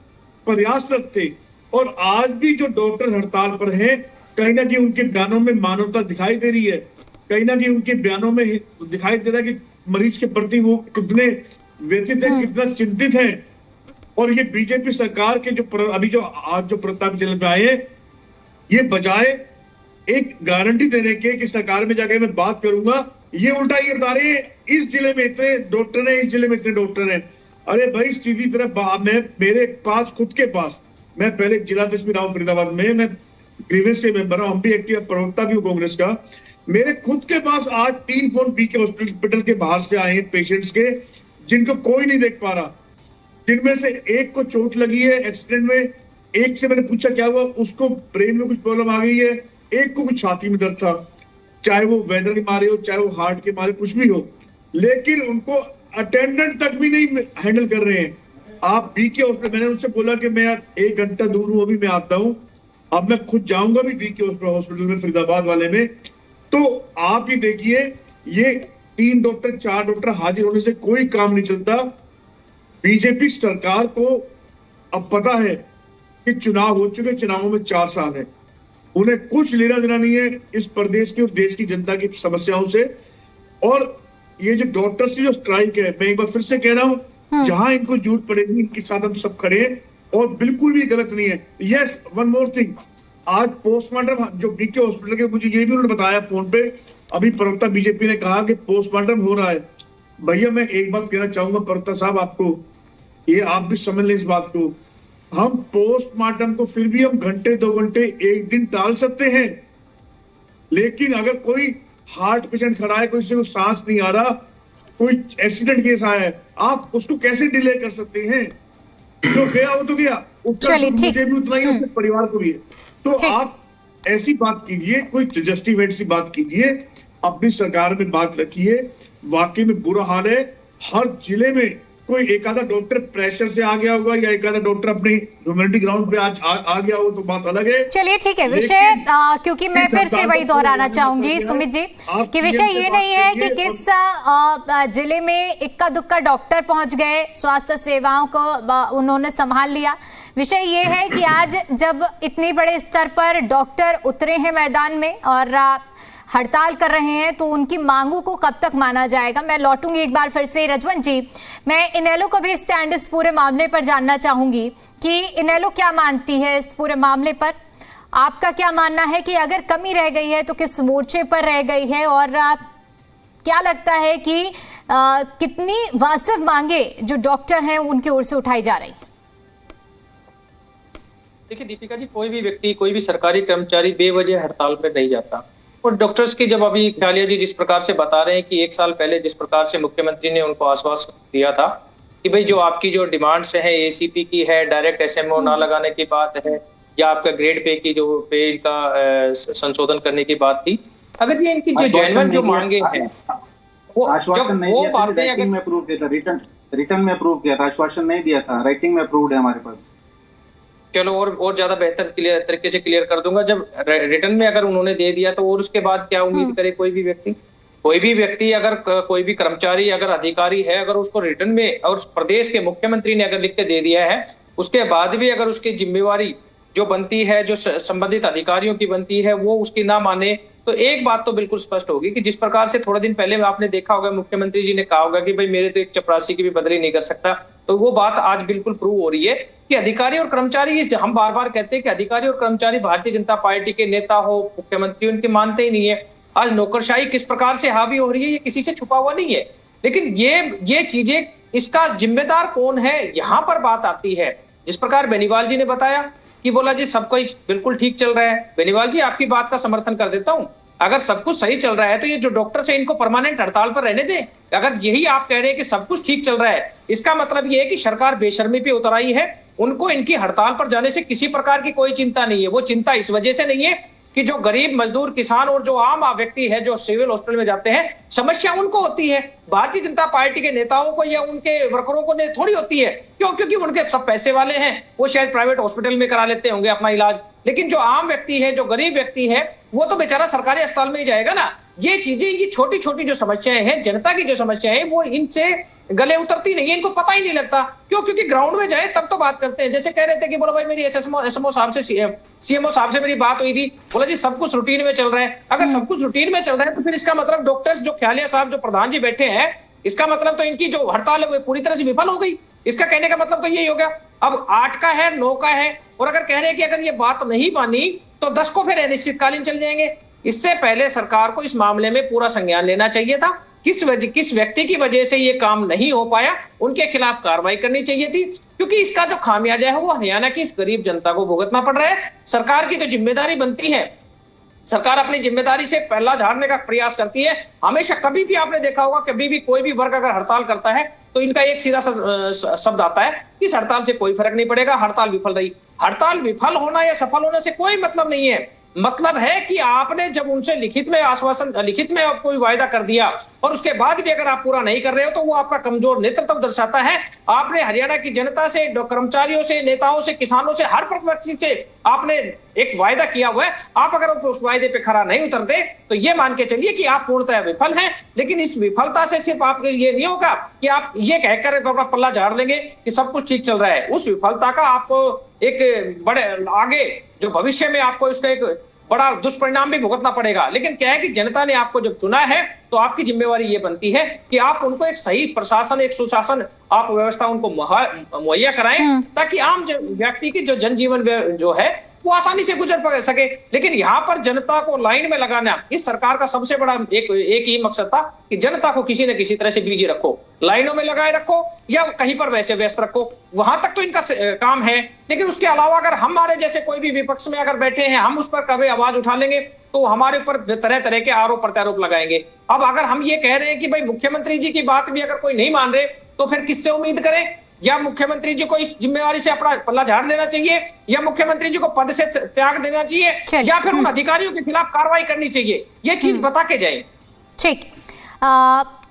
[SPEAKER 8] प्रयासरत थे। और आज भी जो डॉक्टर हड़ताल पर हैं, कहीं ना कहीं उनके बयानों में मानवता दिखाई दे रही है, कहीं ना कहीं उनके बयानों में दिखाई दे रहा है कि मरीज के प्रति वो कितने व्यथित है, कितना चिंतित है। और ये बीजेपी सरकार के अभी जो आज जो प्रताप चल में आए, ये बजाय एक गारंटी देने के कि सरकार में जाकर मैं बात करूंगा, ये उल्टा ये बता रहे हैं इस जिले में इतने डॉक्टर हैं, इस जिले में इतने डॉक्टर हैं। अरे भाई, सीधी तरह मेरे पास खुद के पास, मैं पहले जिला अध्यक्ष भी रहा हूं फरीदाबाद में, मैं ग्रीवेंस के मेंबर हूं, हम भी एक्टिव प्रवक्ता भी हूं कांग्रेस का। मेरे खुद के पास आज 3 फोन BK हॉस्पिटल के बाहर से आए हैं पेशेंट्स के, जिनको कोई नहीं देख पा रहा, जिनमें से एक को चोट लगी है एक्सीडेंट में, एक से मैंने पूछा क्या हुआ, उसको ब्रेन में कुछ प्रॉब्लम आ गई है, एक को कुछ छाती में दर्द था, चाहे वो वेदर के मारे हो, चाहे वो हार्ट के मारे, कुछ भी हो, लेकिन उनको अटेंडेंट तक भी नहीं हैंडल कर रहे हैं। आप BK हॉस्पिटल, मैंने उनसे बोला कि मैं 1 घंटा दूर हूं, अभी मैं आता हूं, अब मैं खुद जाऊंगा भी BK हॉस्पिटल में फरीदाबाद वाले में, तो आप ही देखिए, ये 3 डॉक्टर 4 डॉक्टर हाजिर होने से कोई काम नहीं चलता। बीजेपी सरकार को अब पता है कि चुनाव हो चुके, चुनावों में 4 साल है, उन्हें कुछ लेना देना नहीं है इस प्रदेश की और देश की जनता की समस्याओं से। और ये जो डॉक्टर्स की जो स्ट्राइक है, मैं एक बार फिर से कह रहा हूं, जहां इनको जरूरत पड़ेगी इनके साथ हम सब खड़े हैं, और बिल्कुल भी गलत नहीं है। यस, वन मोर थिंग, आज पोस्टमार्टम जो BK हॉस्पिटल के, मुझे ये भी उन्होंने बताया फोन पे, अभी प्रवक्ता बीजेपी ने कहा कि पोस्टमार्टम हो रहा है। भैया मैं एक बात कहना चाहूंगा प्रवक्ता साहब आपको, ये आप भी समझ लें इस बात को, हम पोस्टमार्टम को फिर भी हम घंटे 2 घंटे 1 दिन टाल सकते हैं, लेकिन अगर कोई हार्ट पेशेंट खड़ा है, कोई से सांस नहीं आ रहा, कोई एक्सीडेंट केस आया है, आप उसको कैसे डिले कर सकते हैं? जो गया वो तो गया, उसका मुझे भी उतना ही, उसके परिवार को भी है। तो आप ऐसी बात कीजिए, कोई जस्टिफाइड सी बात कीजिए, अपनी सरकार में बात रखिए। वाकई में बुरा हाल है, हर जिले में कोई एक आधा डॉक्टर प्रेशर से आ गया होगा या एक आधा डॉक्टर अपनी ह्यूमैनिटी ग्राउंड पे आज आ गया हो तो बात अलग है।
[SPEAKER 9] चलिए ठीक है, विषय क्योंकि मैं फिर से वही दोहराना चाहूंगी सुमित जी कि विषय ये नहीं है कि किस जिले में इक्का दुक्का डॉक्टर पहुंच गए, स्वास्थ्य सेवाओं को उन्होंने संभाल लिया। विषय ये है कि आज जब इतने बड़े स्तर पर डॉक्टर उतरे हैं मैदान में और हड़ताल कर रहे हैं तो उनकी मांगों को कब तक माना जाएगा। मैं लौटूंगी एक बार फिर से रजवंत जी, मैं इनेलो को भी स्टैंड इस पूरे मामले पर जानना चाहूंगी कि इनेलो क्या मानती है इस पूरे मामले पर। आपका क्या मानना है कि अगर कमी रह गई है तो किस मोर्चे पर रह गई है, और क्या लगता है कि कितनी वाजिब मांगे जो डॉक्टर हैं उनकी ओर से उठाई जा रही है?
[SPEAKER 10] देखिए दीपिका जी, कोई भी व्यक्ति, कोई भी सरकारी कर्मचारी बेवजह हड़ताल पर नहीं जाता। और डॉक्टर्स की जब अभी ख्यालिया जी जिस प्रकार से बता रहे हैं कि 1 साल पहले जिस प्रकार से मुख्यमंत्री ने उनको आश्वासन दिया था कि भाई जो आपकी जो डिमांड्स है एसीपी की है, डायरेक्ट एसएमओ ना लगाने की बात है, या आपका ग्रेड पे की जो पे का संशोधन करने की बात थी, अगर ये इनकी जो जेन्युइन जो मांगे हैं वो
[SPEAKER 6] आश्वासन नहीं दिया था, राइटिंग में अप्रूव किया था, रिटर्न में अप्रूव किया था, आश्वासन नहीं दिया था, राइटिंग में अप्रूव्ड है हमारे पास।
[SPEAKER 10] चलो और ज्यादा बेहतर तरीके से क्लियर कर दूंगा। जब रिटर्न में अगर उन्होंने दे दिया तो और उसके बाद क्या उम्मीद करे कोई भी व्यक्ति अगर कोई भी कर्मचारी अगर अधिकारी है, अगर उसको रिटर्न में और प्रदेश के मुख्यमंत्री ने अगर लिख के दे दिया है, उसके बाद भी अगर उसकी जिम्मेवारी जो बनती है, जो संबंधित अधिकारियों की बनती है, वो उसकी ना माने, तो एक बात तो बिल्कुल स्पष्ट होगी कि जिस प्रकार से थोड़ा दिन पहले आपने देखा होगा मुख्यमंत्री जी ने कहा होगा कि भाई मेरे तो एक चपरासी की भी बदली नहीं कर सकता, तो वो बात आज बिल्कुल प्रूव हो रही है कि अधिकारी और कर्मचारी, हम बार बार कहते हैं कि अधिकारी और कर्मचारी भारतीय जनता पार्टी के नेता हो, मुख्यमंत्री उनके मानते ही नहीं है। आज नौकरशाही किस प्रकार से हावी हो रही है ये किसी से छुपा हुआ नहीं है, लेकिन ये चीजें, इसका जिम्मेदार कौन है, यहां पर बात आती है। जिस प्रकार बेनीवाल जी ने बताया कि बोला जी सब कुछ बिल्कुल ठीक चल रहा है, बेनीवाल जी आपकी बात का समर्थन कर देता हूं, अगर सब कुछ सही चल रहा है तो ये जो डॉक्टर्स है इनको परमानेंट हड़ताल पर रहने दें। अगर यही आप कह रहे हैं कि सब कुछ ठीक चल रहा है, इसका मतलब ये है कि सरकार बेशर्मी पे उतर आई है, उनको इनकी हड़ताल पर जाने से किसी प्रकार की कोई चिंता नहीं है। वो चिंता इस वजह से नहीं है कि जो गरीब मजदूर किसान और जो आम व्यक्ति है जो सिविल हॉस्पिटल में जाते हैं, समस्या उनको होती है, भारतीय जनता पार्टी के नेताओं को या उनके वर्करों को थोड़ी होती है। क्यों? क्योंकि उनके सब पैसे वाले हैं, वो शायद प्राइवेट हॉस्पिटल में करा लेते होंगे अपना इलाज, लेकिन जो आम व्यक्ति है, जो गरीब व्यक्ति है, वो तो बेचारा सरकारी अस्पताल में ही जाएगा ना। ये चीजें, ये छोटी छोटी जो समस्याएं हैं, जनता की जो समस्याएं हैं, वो इनसे गले उतरती नहीं है, इनको पता ही नहीं लगता। क्यों? क्योंकि ग्राउंड में जाए तब तो बात करते हैं। जैसे कह रहे थे कि बोलो भाई मेरी एसएमओ साहब से, सीएमओ साहब से मेरी बात हुई थी, बोला जी सब कुछ रूटीन में चल रहा है। अगर सब कुछ रूटीन में चल रहा है तो फिर इसका मतलब डॉक्टर्स जो ख्यालिया साहब जो प्रधान जी बैठे हैं, इसका मतलब तो इनकी जो हड़ताल है वो पूरी तरह से विफल हो गई। इसका कहने का मतलब तो यही हो गया। अब 8 का है, 9 का है, और अगर कह रहे हैं कि अगर ये बात नहीं मानी तो 10 को फिर अनिश्चितकालीन चल जाएंगे। इससे पहले सरकार को इस मामले में पूरा संज्ञान लेना चाहिए था। किस व्यक्ति की वजह से ये काम नहीं हो पाया, उनके खिलाफ कार्रवाई करनी चाहिए थी, क्योंकि इसका जो खामियाजा है वो हरियाणा की इस गरीब जनता को भुगतना पड़ रहा है। सरकार की तो जिम्मेदारी बनती है, सरकार अपनी जिम्मेदारी से पल्ला झाड़ने का प्रयास करती है हमेशा। कभी भी आपने देखा होगा, कभी भी कोई भी वर्ग अगर हड़ताल करता है तो इनका एक सीधा शब्द आता है कि इस हड़ताल से कोई फर्क नहीं पड़ेगा, हड़ताल विफल रही। हड़ताल विफल होना या सफल होने से कोई मतलब नहीं है। मतलब है कि आपने जब उनसे लिखित में आश्वासन, लिखित में कोई वायदा कर दिया और उसके बाद भी अगर आप पूरा नहीं कर रहे हो तो वो आपका कमजोर नेतृत्व दर्शाता है। आपने हरियाणा की जनता से, कर्मचारियों से, नेताओं से, किसानों से, हर व्यक्ति से आपने एक वायदा किया हुआ है। आप अगर उस वायदे पे खरा नहीं उतरते तो ये मान के चलिए कि आप पूर्णतः विफल हैं। लेकिन इस विफलता से सिर्फ आप ये नहीं होगा कि आप ये कहकर अपना पल्ला झाड़ देंगे कि सब कुछ ठीक चल रहा है। उस विफलता का आपको एक बड़े आगे जो भविष्य में आपको इसका एक बड़ा दुष्परिणाम भी भुगतना पड़ेगा। लेकिन क्या है कि जनता ने आपको जब चुना है तो आपकी जिम्मेवारी ये बनती है कि आप उनको एक सही प्रशासन, एक सुशासन आप व्यवस्था उनको मुहैया कराएं, ताकि आम व्यक्ति की जो जनजीवन जो है वो आसानी से गुजर सके। लेकिन यहाँ पर जनता को लाइन में लगाना इस सरकार का सबसे बड़ा एक ही मकसद था कि जनता को किसी न किसी तरह से बिजी रखो, लाइनों में लगाए रखो या कहीं पर वैसे व्यस्त रखो। वहां तक तो इनका काम है। लेकिन उसके अलावा अगर हमारे जैसे कोई भी विपक्ष में अगर बैठे हैं, हम उस पर कभी आवाज उठा लेंगे तो हमारे ऊपर तरह तरह के आरोप प्रत्यारोप लगाएंगे। अब अगर हम ये कह रहे हैं कि भाई मुख्यमंत्री जी की बात भी अगर कोई नहीं मान रहे तो फिर किससे उम्मीद करें? या मुख्यमंत्री जी को इस जिम्मेवारी से अपना पल्ला झाड़ देना चाहिए, या मुख्यमंत्री जी को पद से त्याग देना चाहिए, या फिर उन अधिकारियों के खिलाफ कार्रवाई करनी चाहिए। ये चीज बता के जाए।
[SPEAKER 9] ठीक,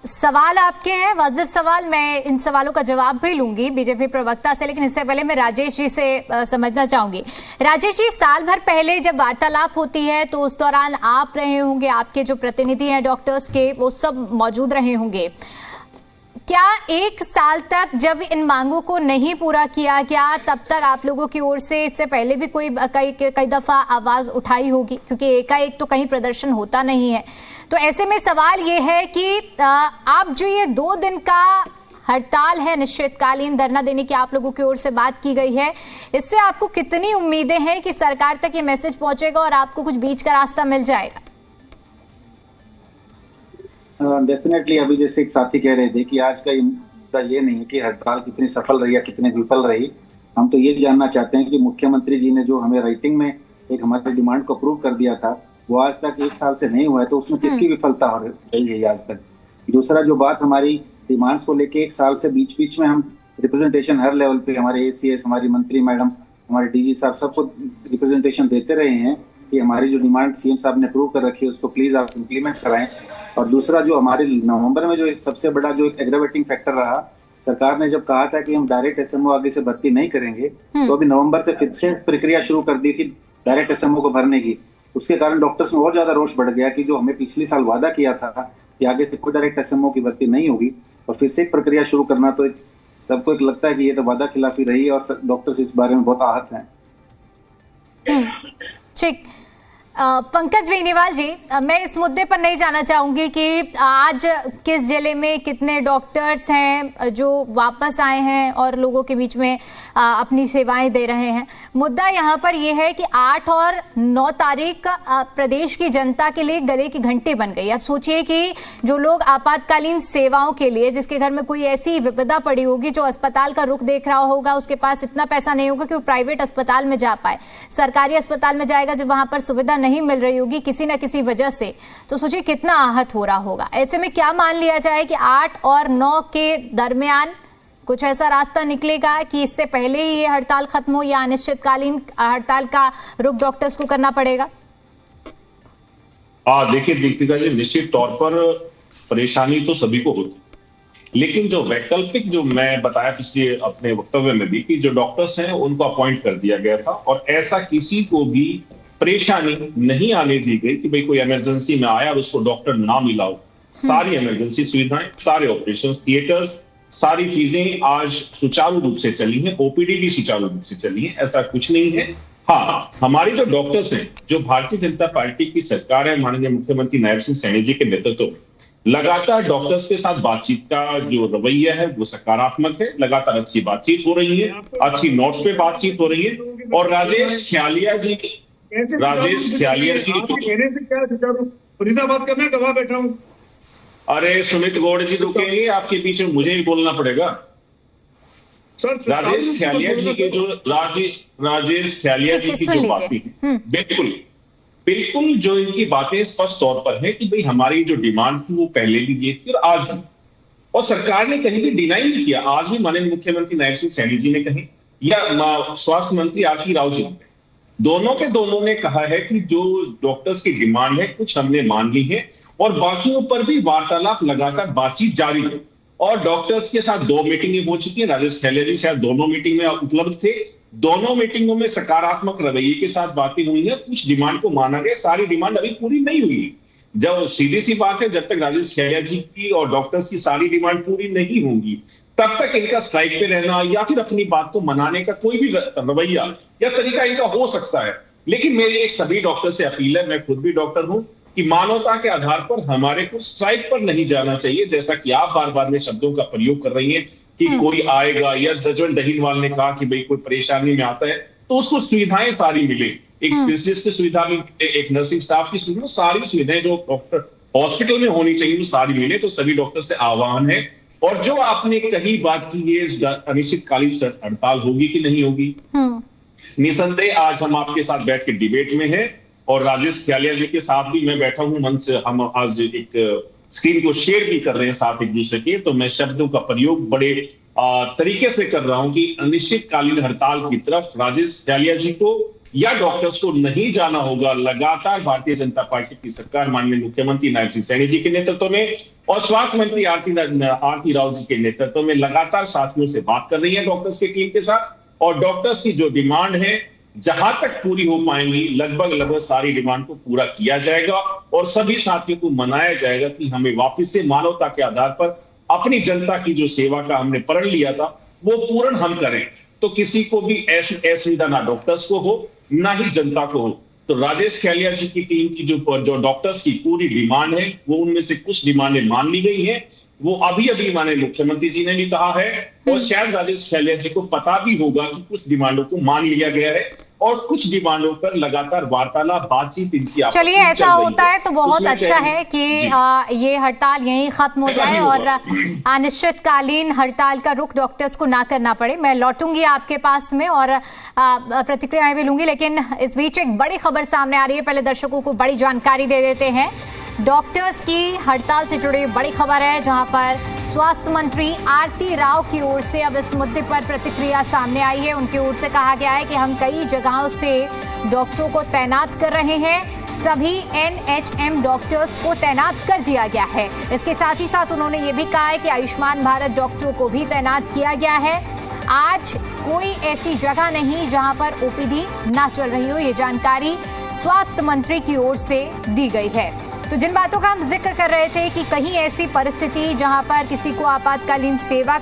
[SPEAKER 9] सवाल आपके हैं, वाजिब सवाल। मैं इन सवालों का जवाब भी लूंगी बीजेपी प्रवक्ता से, लेकिन इससे पहले मैं राजेश जी से समझना चाहूंगी। राजेश जी, साल भर पहले जब वार्तालाप होती है तो उस दौरान आप रहे होंगे, आपके जो प्रतिनिधि हैं डॉक्टर्स के वो सब मौजूद रहे होंगे। क्या एक साल तक जब इन मांगों को नहीं पूरा किया गया तब तक आप लोगों की ओर से इससे पहले भी कई दफा आवाज उठाई होगी, क्योंकि एकाएक तो कहीं प्रदर्शन होता नहीं है। तो ऐसे में सवाल ये है कि आप जो ये 2 दिन का हड़ताल है, निश्चितकालीन धरना देने की आप लोगों की ओर से बात की गई है, इससे आपको कितनी उम्मीदें हैं कि सरकार तक ये मैसेज पहुंचेगा और आपको कुछ बीच का रास्ता मिल जाएगा?
[SPEAKER 6] डेफिनेटली अभी जैसे एक साथी कह रहे थे कि आज का मुद्दा ये नहीं है कि हड़ताल कितनी सफल रही या कितनी विफल रही। हम तो ये जानना चाहते हैं कि मुख्यमंत्री जी ने जो हमें राइटिंग में एक हमारे डिमांड को अप्रूव कर दिया था वो आज तक 1 साल से नहीं हुआ है, तो उसमें किसकी विफलता हो रही है आज तक। दूसरा जो बात हमारी डिमांड्स को लेके 1 साल से बीच में हम रिप्रेजेंटेशन हर लेवल पे हमारे ACS, हमारी मंत्री मैडम, हमारे DG साहब सबको रिप्रेजेंटेशन देते रहे हैं कि हमारी जो डिमांड CM साहब ने अप्रूव कर रखी है उसको प्लीज आप इम्प्लीमेंट कराएं। और दूसरा जो हमारे नवंबर में जो सबसे बड़ा जो एक एग्रावेटिंग फैक्टर रहा, सरकार ने जब कहा था कि हम डायरेक्ट SMO आगे से भर्ती नहीं करेंगे, तो अभी नवंबर से फिर से प्रक्रिया शुरू कर दी थी डायरेक्ट SMO को भरने की। उसके कारण डॉक्टर्स में और ज्यादा रोष बढ़ गया कि जो हमें पिछले साल वादा किया था कि आगे से कोई डायरेक्ट SMO की भर्ती नहीं होगी और फिर से एक प्रक्रिया शुरू करना, तो सबको एक लगता है कि ये तो वादा खिलाफी रही और डॉक्टर्स इस बारे में बहुत आहत हैं।
[SPEAKER 9] ठीक, पंकज बेनीवाल जी, मैं इस मुद्दे पर नहीं जाना चाहूंगी कि आज किस जिले में कितने डॉक्टर्स हैं जो वापस आए हैं और लोगों के बीच में अपनी सेवाएं दे रहे हैं। मुद्दा यहाँ पर यह है कि 8 और 9 तारीख प्रदेश की जनता के लिए गले की घंटी बन गई। अब सोचिए कि जो लोग आपातकालीन सेवाओं के लिए, जिसके घर में कोई ऐसी विपदा पड़ी होगी, जो अस्पताल का रुख देख रहा होगा, उसके पास इतना पैसा नहीं होगा कि वो प्राइवेट अस्पताल में जा पाए, सरकारी अस्पताल में जाएगा जब वहां पर सुविधा नहीं मिल रही होगी किसी न किसी वजह से, तो सोचिए कितना आहत हो रहा होगा। ऐसे में क्या मान लिया जाए कि 8 और 9 के दरमियान कुछ ऐसा रास्ता निकलेगा कि इससे पहले ही ये हड़ताल खत्म हो, या अनिश्चितकालीन हड़ताल का रुख डॉक्टर्स को करना पड़ेगा?
[SPEAKER 7] देखिए दीपिका जी, निश्चित तौर पर परेशानी तो सभी को होती, लेकिन जो वैकल्पिक जो मैं बताया पिछले अपने वक्तव्य में भी कि जो डॉक्टर्स हैं उनको अपॉइंट कर दिया गया था और ऐसा किसी को भी परेशानी नहीं आने दी गई कि भाई कोई इमरजेंसी में आया और उसको डॉक्टर ना मिला हो। सारी इमरजेंसी सुविधाएं, सारे ऑपरेशन थिएटर्स, सारी चीजें आज सुचारू रूप से चली हैं। OPD भी सुचारू रूप से चली है, ऐसा कुछ नहीं है। हाँ, हमारी जो डॉक्टर्स हैं, जो भारतीय जनता पार्टी की सरकार है, माननीय मुख्यमंत्री नायब सिंह सैनी जी के नेतृत्व में लगातार डॉक्टर्स के साथ बातचीत का जो रवैया है वो सकारात्मक है। लगातार अच्छी बातचीत हो रही है, अच्छी नोट्स पे बातचीत हो रही है। और राजेश खियालिया जी
[SPEAKER 8] फरीदाबाद का मैं गवाह बैठा हूँ।
[SPEAKER 7] अरे सुमित गौड़ जी रुकेंगे, आपके बीच में मुझे ही बोलना पड़ेगा। राजेश खियालिया जी के जो राजेश खियालिया जी की जो बातें बिल्कुल जो इनकी बातें स्पष्ट तौर पर है कि भाई हमारी जो डिमांड थी वो पहले भी ये थी और आज भी, और सरकार ने कहीं भी डिनाई नहीं किया। आज भी माननीय मुख्यमंत्री नायब सिंह सैनी जी ने कही या स्वास्थ्य मंत्री R.K. राव जी ने, दोनों ने कहा है कि जो डॉक्टर्स की डिमांड है कुछ हमने मान ली है और बाकियों पर भी वार्तालाप लगातार बातचीत जारी है। और डॉक्टर्स के साथ 2 मीटिंगें हो चुकी हैं। राजेश खैले जी शायद दोनों मीटिंग में उपलब्ध थे। दोनों मीटिंगों में सकारात्मक रवैये के साथ बातें हुई है। कुछ डिमांड को माना गया, सारी डिमांड अभी पूरी नहीं हुई। जब सीधी सी बात है, जब तक राजेश खैले जी की और डॉक्टर्स की सारी डिमांड पूरी नहीं होंगी तब तक इनका स्ट्राइक पे रहना या फिर अपनी बात को मनाने का कोई भी रवैया या तरीका इनका हो सकता है। लेकिन मेरी एक सभी डॉक्टर से अपील है, मैं खुद भी डॉक्टर हूं, कि मानवता के आधार पर हमारे को स्ट्राइक पर नहीं जाना चाहिए। जैसा कि आप बार बार में शब्दों का प्रयोग कर रही हैं कि कोई आएगा, या जजवंत दहीनवाल ने कहा कि भाई कोई परेशानी में आता है तो उसको सुविधाएं सारी मिले, एक स्पेशलिस्ट की सुविधा भी, एक नर्सिंग स्टाफ की सुविधा, सारी सुविधाएं जो डॉक्टर हॉस्पिटल में होनी चाहिए वो सारी मिले। तो सभी डॉक्टर से आह्वान है। और जो आपने कही बात की, ये अनिश्चितकालीन हड़ताल होगी कि नहीं होगी, निसंदेह आज हम आपके साथ बैठ के डिबेट में हैं और राजेश खियालिया जी के साथ भी मैं बैठा हूं मंच, हम आज एक स्क्रीन को शेयर भी कर रहे हैं साथ एक दूसरे के। तो मैं शब्दों का प्रयोग बड़े तरीके से कर रहा हूं कि अनिश्चितकालीन हड़ताल की तरफ राजेश खयालिया जी को या डॉक्टर्स को नहीं जाना होगा। लगातार भारतीय जनता पार्टी की सरकार माननीय मुख्यमंत्री नायब सिंह सैनी जी के नेतृत्व में और स्वास्थ्य मंत्री आरती राव जी के नेतृत्व में लगातार साथियों से बात कर रही है डॉक्टर्स की टीम के साथ, और डॉक्टर्स की जो डिमांड है जहां तक पूरी हो पाएंगी लगभग सारी डिमांड को पूरा किया जाएगा और सभी साथियों को मनाया जाएगा कि हमें वापस से मानवता के आधार पर अपनी जनता की जो सेवा का हमने प्रण लिया था वो पूर्ण हम करें। तो किसी को भी ऐसी असुविधा ना डॉक्टर्स को हो ना ही जनता को हो। तो राजेश खयालिया जी की टीम की जो डॉक्टर्स की पूरी डिमांड है वो उनमें से कुछ डिमांडें मान ली गई है। वो अभी माननीय मुख्यमंत्री जी ने भी कहा है और शायद राजेश खयालिया जी को पता भी होगा कि कुछ डिमांडों को मान लिया गया है और कुछ डिमांडों पर लगातार वार्तालाप बातचीत इनकी।
[SPEAKER 9] चलिए ऐसा होता है तो बहुत अच्छा है कि ये हड़ताल यहीं खत्म हो जाए और अनिश्चितकालीन हड़ताल का रुख डॉक्टर्स को ना करना पड़े। मैं लौटूंगी आपके पास में और प्रतिक्रियाएं भी लूंगी, लेकिन इस बीच एक बड़ी खबर सामने आ रही है। पहले दर्शकों को बड़ी जानकारी दे देते हैं। डॉक्टर्स की हड़ताल से जुड़ी बड़ी खबर है, जहां पर स्वास्थ्य मंत्री आरती राव की ओर से अब इस मुद्दे पर प्रतिक्रिया सामने आई है। उनकी ओर से कहा गया है कि हम कई जगहों से डॉक्टरों को तैनात कर रहे हैं, सभी एनएचएम डॉक्टर्स को तैनात कर दिया गया है। इसके साथ ही साथ उन्होंने ये भी कहा है कि आयुष्मान भारत डॉक्टरों को भी तैनात किया गया है। आज कोई ऐसी जगह नहीं जहां पर ओपीडी ना चल रही हो। ये जानकारी स्वास्थ्य मंत्री की ओर से दी गई है। तो जिन बातों का हम जिक्र कर रहे थे कि कहीं ऐसी परिस्थिति जहां पर किसी को आपातकालीन सेवा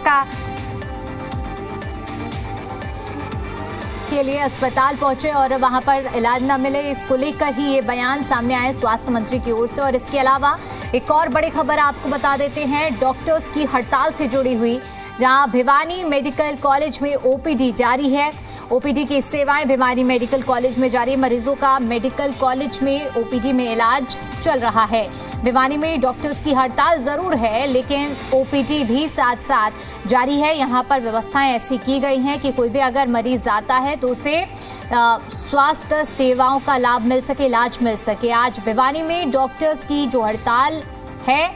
[SPEAKER 9] के लिए अस्पताल पहुंचे और वहां पर इलाज न मिले, इसको लेकर ही ये बयान सामने आए स्वास्थ्य मंत्री की ओर से। और इसके अलावा एक और बड़ी खबर आपको बता देते हैं डॉक्टर्स की हड़ताल से जुड़ी हुई, जहां भिवानी मेडिकल कॉलेज में ओपीडी जारी है। ओपीडी की सेवाएं भिवानी मेडिकल कॉलेज में जारी, मरीजों का मेडिकल कॉलेज में ओपीडी में इलाज चल रहा है। भिवानी में डॉक्टर्स की हड़ताल जरूर है, लेकिन ओपीडी भी साथ साथ जारी है। यहाँ पर व्यवस्थाएं ऐसी की गई हैं कि कोई भी अगर मरीज आता है तो उसे स्वास्थ्य सेवाओं का लाभ मिल सके, इलाज मिल सके। आज भिवानी में डॉक्टर्स की जो हड़ताल है,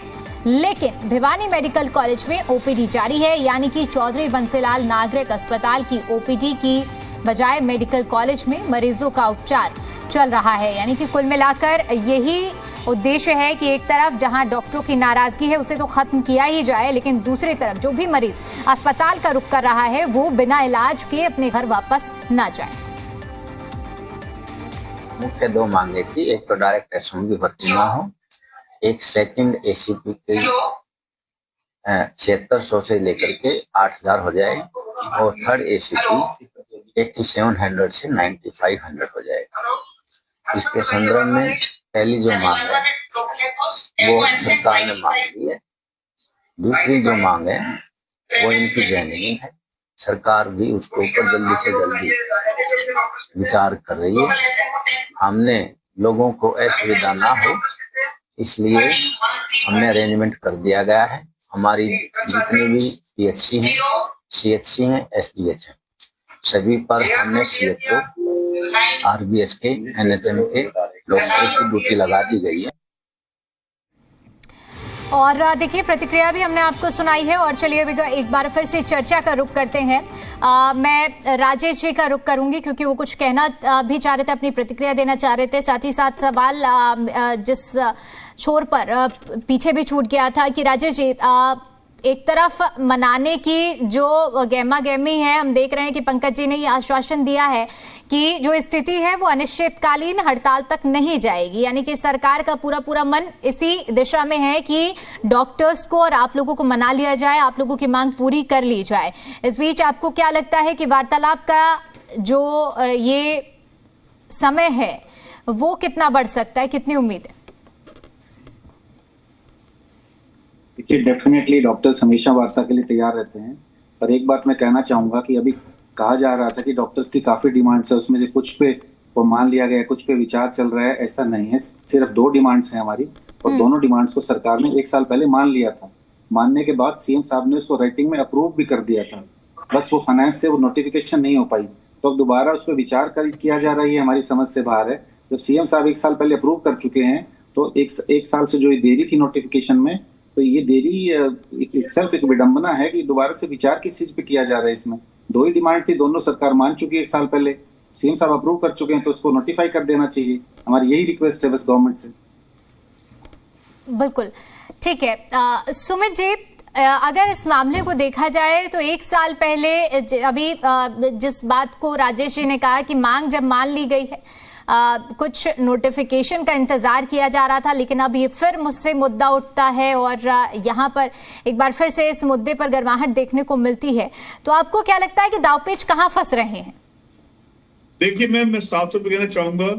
[SPEAKER 9] लेकिन भिवानी मेडिकल कॉलेज में ओपीडी जारी है, यानी कि चौधरी बंसीलाल नागरिक अस्पताल की ओपीडी की बजाय मेडिकल कॉलेज में मरीजों का उपचार चल रहा है। यानी कि कुल मिलाकर यही उद्देश्य है कि एक तरफ जहां डॉक्टरों की नाराजगी है उसे तो खत्म किया ही जाए, लेकिन दूसरी तरफ जो भी मरीज अस्पताल का रुख कर रहा है वो बिना इलाज के अपने घर वापस ना जाए।
[SPEAKER 11] मुख्य दो मांगे थी, एक तो डायरेक्ट एसएम की भर्ती ना हो, एक सेकंड एसीपी के 7600 से लेकर के 8000 हो जाए और थर्ड एसीपी 8700 से 9500 हो जाएगा। इसके संदर्भ में पहली जो मांग है वो सरकार ने मांग ली है। दूसरी जो मांग है वो इनकी जेन्युइन है, सरकार भी उसके ऊपर जल्दी से जल्दी विचार कर रही है। हमने लोगों को असुविधा ना हो इसलिए हमने अरेंजमेंट कर दिया गया है। हमारी जितनी भी पीएचसी हैं, सीएचसी हैं, एसडीएच हैं, सभी पर हमने सीएचओ, आरबीएच के, एनएचएम के डॉक्टरों की ड्यूटी लगा दी गई है।
[SPEAKER 9] और देखिए प्रतिक्रिया भी हमने आपको सुनाई है और चलिए एक बार फिर से चर्चा का रुख करते हैं। मैं राजेश जी का रुख करूंगी क्योंकि वो कुछ कहना भी चाह रहे थे, अपनी प्रतिक्रिया देना चाह रहे थे। साथ ही साथ सवाल जिस छोर पर पीछे भी छूट गया था कि राजेश जी एक तरफ मनाने की जो गहमा गहमी है, हम देख रहे हैं कि पंकज जी ने ये आश्वासन दिया है कि जो स्थिति है वो अनिश्चितकालीन हड़ताल तक नहीं जाएगी, यानी कि सरकार का पूरा मन इसी दिशा में है कि डॉक्टर्स को और आप लोगों को मना लिया जाए, आप लोगों की मांग पूरी कर ली जाए। इस बीच आपको क्या लगता है कि वार्तालाप का जो ये समय है वो कितना बढ़ सकता है, कितनी उम्मीद है?
[SPEAKER 6] देखिए डेफिनेटली डॉक्टर्स हमेशा वार्ता के लिए तैयार रहते हैं, पर एक बात मैं कहना चाहूंगा कि अभी कहा जा रहा था कि डॉक्टर्स की काफी डिमांड्स है, उसमें से कुछ पे वो मान लिया गया, कुछ पे विचार चल रहा है। ऐसा नहीं है, सिर्फ 2 डिमांड्स हैं हमारी और दोनों डिमांड्स को सरकार ने 1 साल पहले मान लिया था। मानने के बाद सीएम साहब ने उसको राइटिंग में अप्रूव भी कर दिया था, बस वो फाइनेंस से वो नोटिफिकेशन नहीं हो पाई, तो अब दोबारा उस पर विचार किया जा रहा है, हमारी समझ से बाहर है। जब सीएम साहब 1 साल पहले अप्रूव कर चुके हैं तो एक साल से जो देरी थी नोटिफिकेशन में तो ये देरी सिर्फ एक विडंबना है कि दोबारा से विचार किस चीज पे किया जा रहा है। इसमें 2 ही डिमांड थी, दोनों सरकार मान चुकी है 1 साल पहले, सीएम साहब अप्रूव कर चुके हैं, तो उसको नोटिफाई कर देना चाहिए। हमारी यही रिक्वेस्ट है बस गवर्नमेंट से।
[SPEAKER 9] बिल्कुल ठीक है। सुमित जी, अगर इस मामले को देखा जाए तो 1 साल पहले अभी जिस बात को राजेश जी ने कहा कि मांग जब मान ली गई है, कुछ नोटिफिकेशन का इंतजार किया जा रहा था, लेकिन अब ये फिर मुझसे मुद्दा उठता है और यहाँ पर एक बार फिर से इस मुद्दे पर गर्माहट देखने को मिलती है। तो आपको क्या लगता है कि दांवपेच कहाँ फंस रहे हैं?
[SPEAKER 8] देखिए, मैं साफ तौर पर कहना चाहूंगा,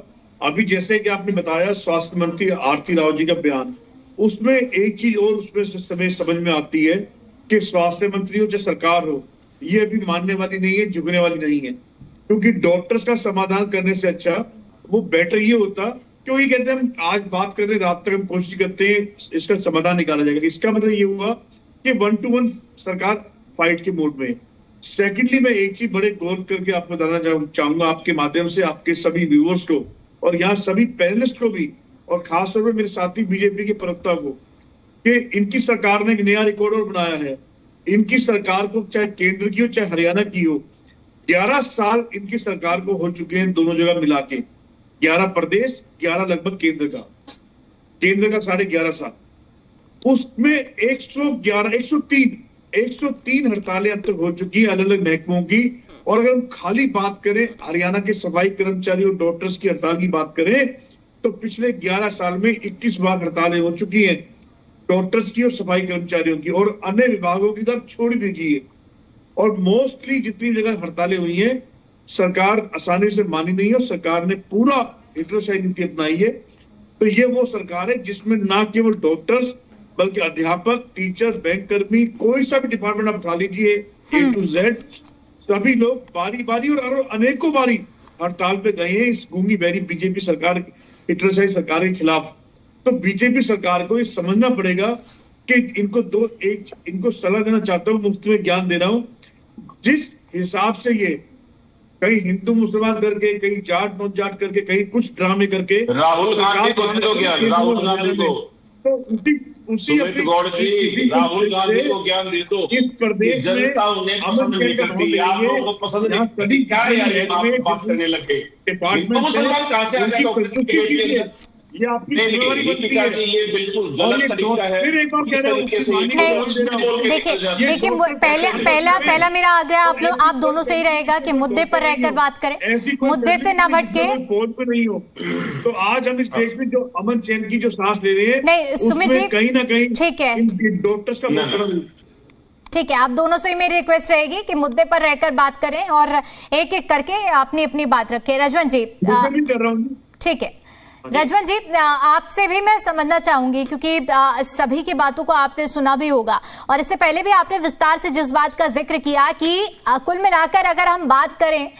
[SPEAKER 8] अभी जैसे कि आपने बताया स्वास्थ्य मंत्री आरती राव जी का बयान, उसमें एक चीज और उसमें से समझ में आती है कि स्वास्थ्य मंत्री हो चाहे सरकार हो, ये अभी मानने वाली नहीं है, झुकने वाली नहीं है। क्योंकि डॉक्टर्स का समाधान करने से अच्छा वो बेटर ये होता कि वो ये कहते हैं हम आज बात कर रहे हैं, रात तक हम कोशिश करते हैं इसका समाधान निकाला जाएगा। इसका मतलब ये हुआ कि 1 to 1 सरकार फाइट के मोड में। सेकेंडली, मैं एक चीज बड़े गौर करके आपको बताना चाहूंगा आपके माध्यम से, आपके सभी व्यूअर्स को और यहाँ सभी पैनलिस्ट को भी, और खासतौर पर मेरे साथी बीजेपी के प्रवक्ता को, कि इनकी सरकार ने एक नया रिकॉर्ड और बनाया है। इनकी सरकार को चाहे केंद्र की हो चाहे हरियाणा की हो, 11 साल इनकी सरकार को हो चुके हैं दोनों जगह मिला के। 11 प्रदेश, 11 लगभग केंद्र का 11.5 साल। उसमें 103 हड़तालें अब तक हो चुकी है अलग अलग महकमों की। और अगर हम खाली बात करें हरियाणा के सफाई कर्मचारी और डॉक्टर्स की हड़ताल की बात करें तो पिछले 11 साल में 21 बार हड़तालें हो चुकी हैं डॉक्टर्स की और सफाई कर्मचारियों की, और अन्य विभागों की तो छोड़ दीजिए। और मोस्टली जितनी जगह हड़तालें हुई हैं सरकार आसानी से मानी नहीं है, और सरकार ने पूरा हिटलरशाही नीति अपनाई है। तो ये वो सरकार है जिसमें ना केवल डॉक्टर्स बल्कि अध्यापक, टीचर, बैंक कर्मी, कोई सा भी डिपार्टमेंट आप उठा लीजिए A to Z, सभी लोग बारी बारी और अनेकों बारी हड़ताल पे गए हैं इस गूंगी बहरी बीजेपी सरकार, हिटलरशाही सरकार के खिलाफ। तो बीजेपी सरकार को ये समझना पड़ेगा कि इनको सलाह देना चाहता हूँ, मुफ्त में ज्ञान दे रहा हूँ। जिस हिसाब से ये कहीं हिंदू मुसलमान करके, कहीं जाट नॉन जाट करके, कहीं कुछ ड्रामे करके,
[SPEAKER 7] राहुल गांधी को दे दो ज्ञान, राहुल गांधी को,
[SPEAKER 8] तो उसी
[SPEAKER 7] राहुल गांधी को ज्ञान दे दो।
[SPEAKER 8] इस प्रदेश
[SPEAKER 7] जनता उन्हें पसंद नहीं करती, आप लोगों को पसंद नहीं करती। क्या यार आप बात करने लगे? हिंदू मुसलमान कहां से आ गया डॉक्टर के लिए?
[SPEAKER 8] ये आपकी जिम्मेदारी बनती है।
[SPEAKER 7] ये बिल्कुल गलत तरीका है।
[SPEAKER 8] फिर एक बार कह रहे
[SPEAKER 9] देखिए पहला मेरा आग्रह आप दोनों से ही रहेगा कि मुद्दे पर रहकर बात करें, मुद्दे से ना भटके।
[SPEAKER 8] फोन पे नहीं हो तो आज हम इस देश में जो अमन चैन की जो सांस ले रहे हैं,
[SPEAKER 9] नहीं सुमित जी,
[SPEAKER 8] कहीं ना कहीं
[SPEAKER 9] ठीक है,
[SPEAKER 8] डॉक्टर्स का
[SPEAKER 9] ठीक है, आप दोनों से ही मेरी रिक्वेस्ट रहेगी कि मुद्दे पर रहकर बात करें और एक एक करके अपनी अपनी बात रखें। रजवंत जी, ठीक है, रजवंत जी आपसे भी मैं समझना चाहूंगी क्योंकि सभी की बातों को आपने सुना भी होगा और इससे पहले भी आपने विस्तार से जिस बात का जिक्र किया कि कुल मिलाकर अगर हम बात करें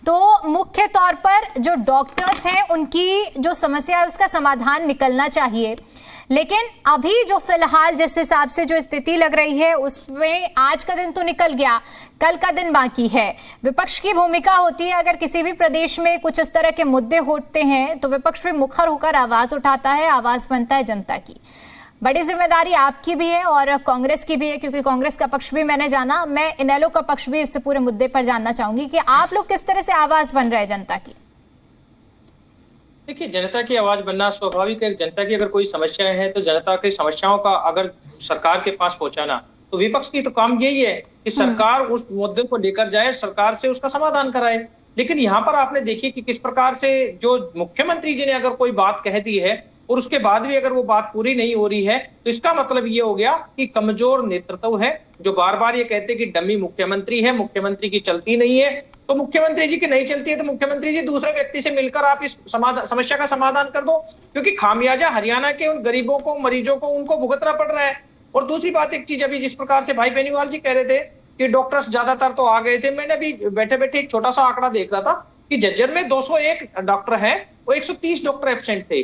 [SPEAKER 9] तो मुख्य तौर पर जो डॉक्टर्स हैं उनकी जो समस्या है उसका समाधान निकलना चाहिए, लेकिन अभी जो फिलहाल जिस हिसाब से जो स्थिति लग रही है उसमें आज का दिन तो निकल गया, कल का दिन बाकी है। विपक्ष की भूमिका होती है अगर किसी भी प्रदेश में कुछ इस तरह के मुद्दे होते हैं तो विपक्ष भी मुखर होकर आवाज उठाता है, आवाज बनता है जनता की। बड़ी जिम्मेदारी आपकी भी है और कांग्रेस की भी है क्योंकि कांग्रेस का पक्ष भी मैंने जाना, मैं इनेलो का पक्ष भी इस पूरे मुद्दे पर जानना चाहूंगी कि आप लोग किस तरह से आवाज बन रहे हैं जनता की।
[SPEAKER 10] देखिए, जनता की आवाज बनना स्वाभाविक है। जनता की अगर कोई समस्याएं हैं तो जनता की समस्याओं का अगर सरकार के पास पहुंचाना, तो विपक्ष की तो काम यही है कि सरकार उस मुद्दे को लेकर जाए, सरकार से उसका समाधान कराए। लेकिन यहाँ पर आपने देखिए कि किस प्रकार से जो मुख्यमंत्री जी ने अगर कोई बात कह दी है और उसके बाद भी अगर वो बात पूरी नहीं हो रही है तो इसका मतलब ये हो गया कि कमजोर नेतृत्व है। जो बार बार ये कहते कि डमी मुख्यमंत्री है, मुख्यमंत्री की चलती नहीं है, तो मुख्यमंत्री जी की नहीं चलती है तो मुख्यमंत्री जी दूसरे व्यक्ति से मिलकर आप इस समस्या का समाधान कर दो, क्योंकि खामियाजा हरियाणा के उन गरीबों को, मरीजों को, उनको भुगतना पड़ रहा है। और दूसरी बात, एक चीज अभी जिस प्रकार से भाई बेनीवाल जी कह रहे थे कि डॉक्टर्स ज्यादातर तो आ गए थे, मैंने अभी बैठे बैठे एक छोटा सा आंकड़ा देख रहा था कि झज्जर में 201 डॉक्टर है, वो 130 डॉक्टर एब्सेंट थे।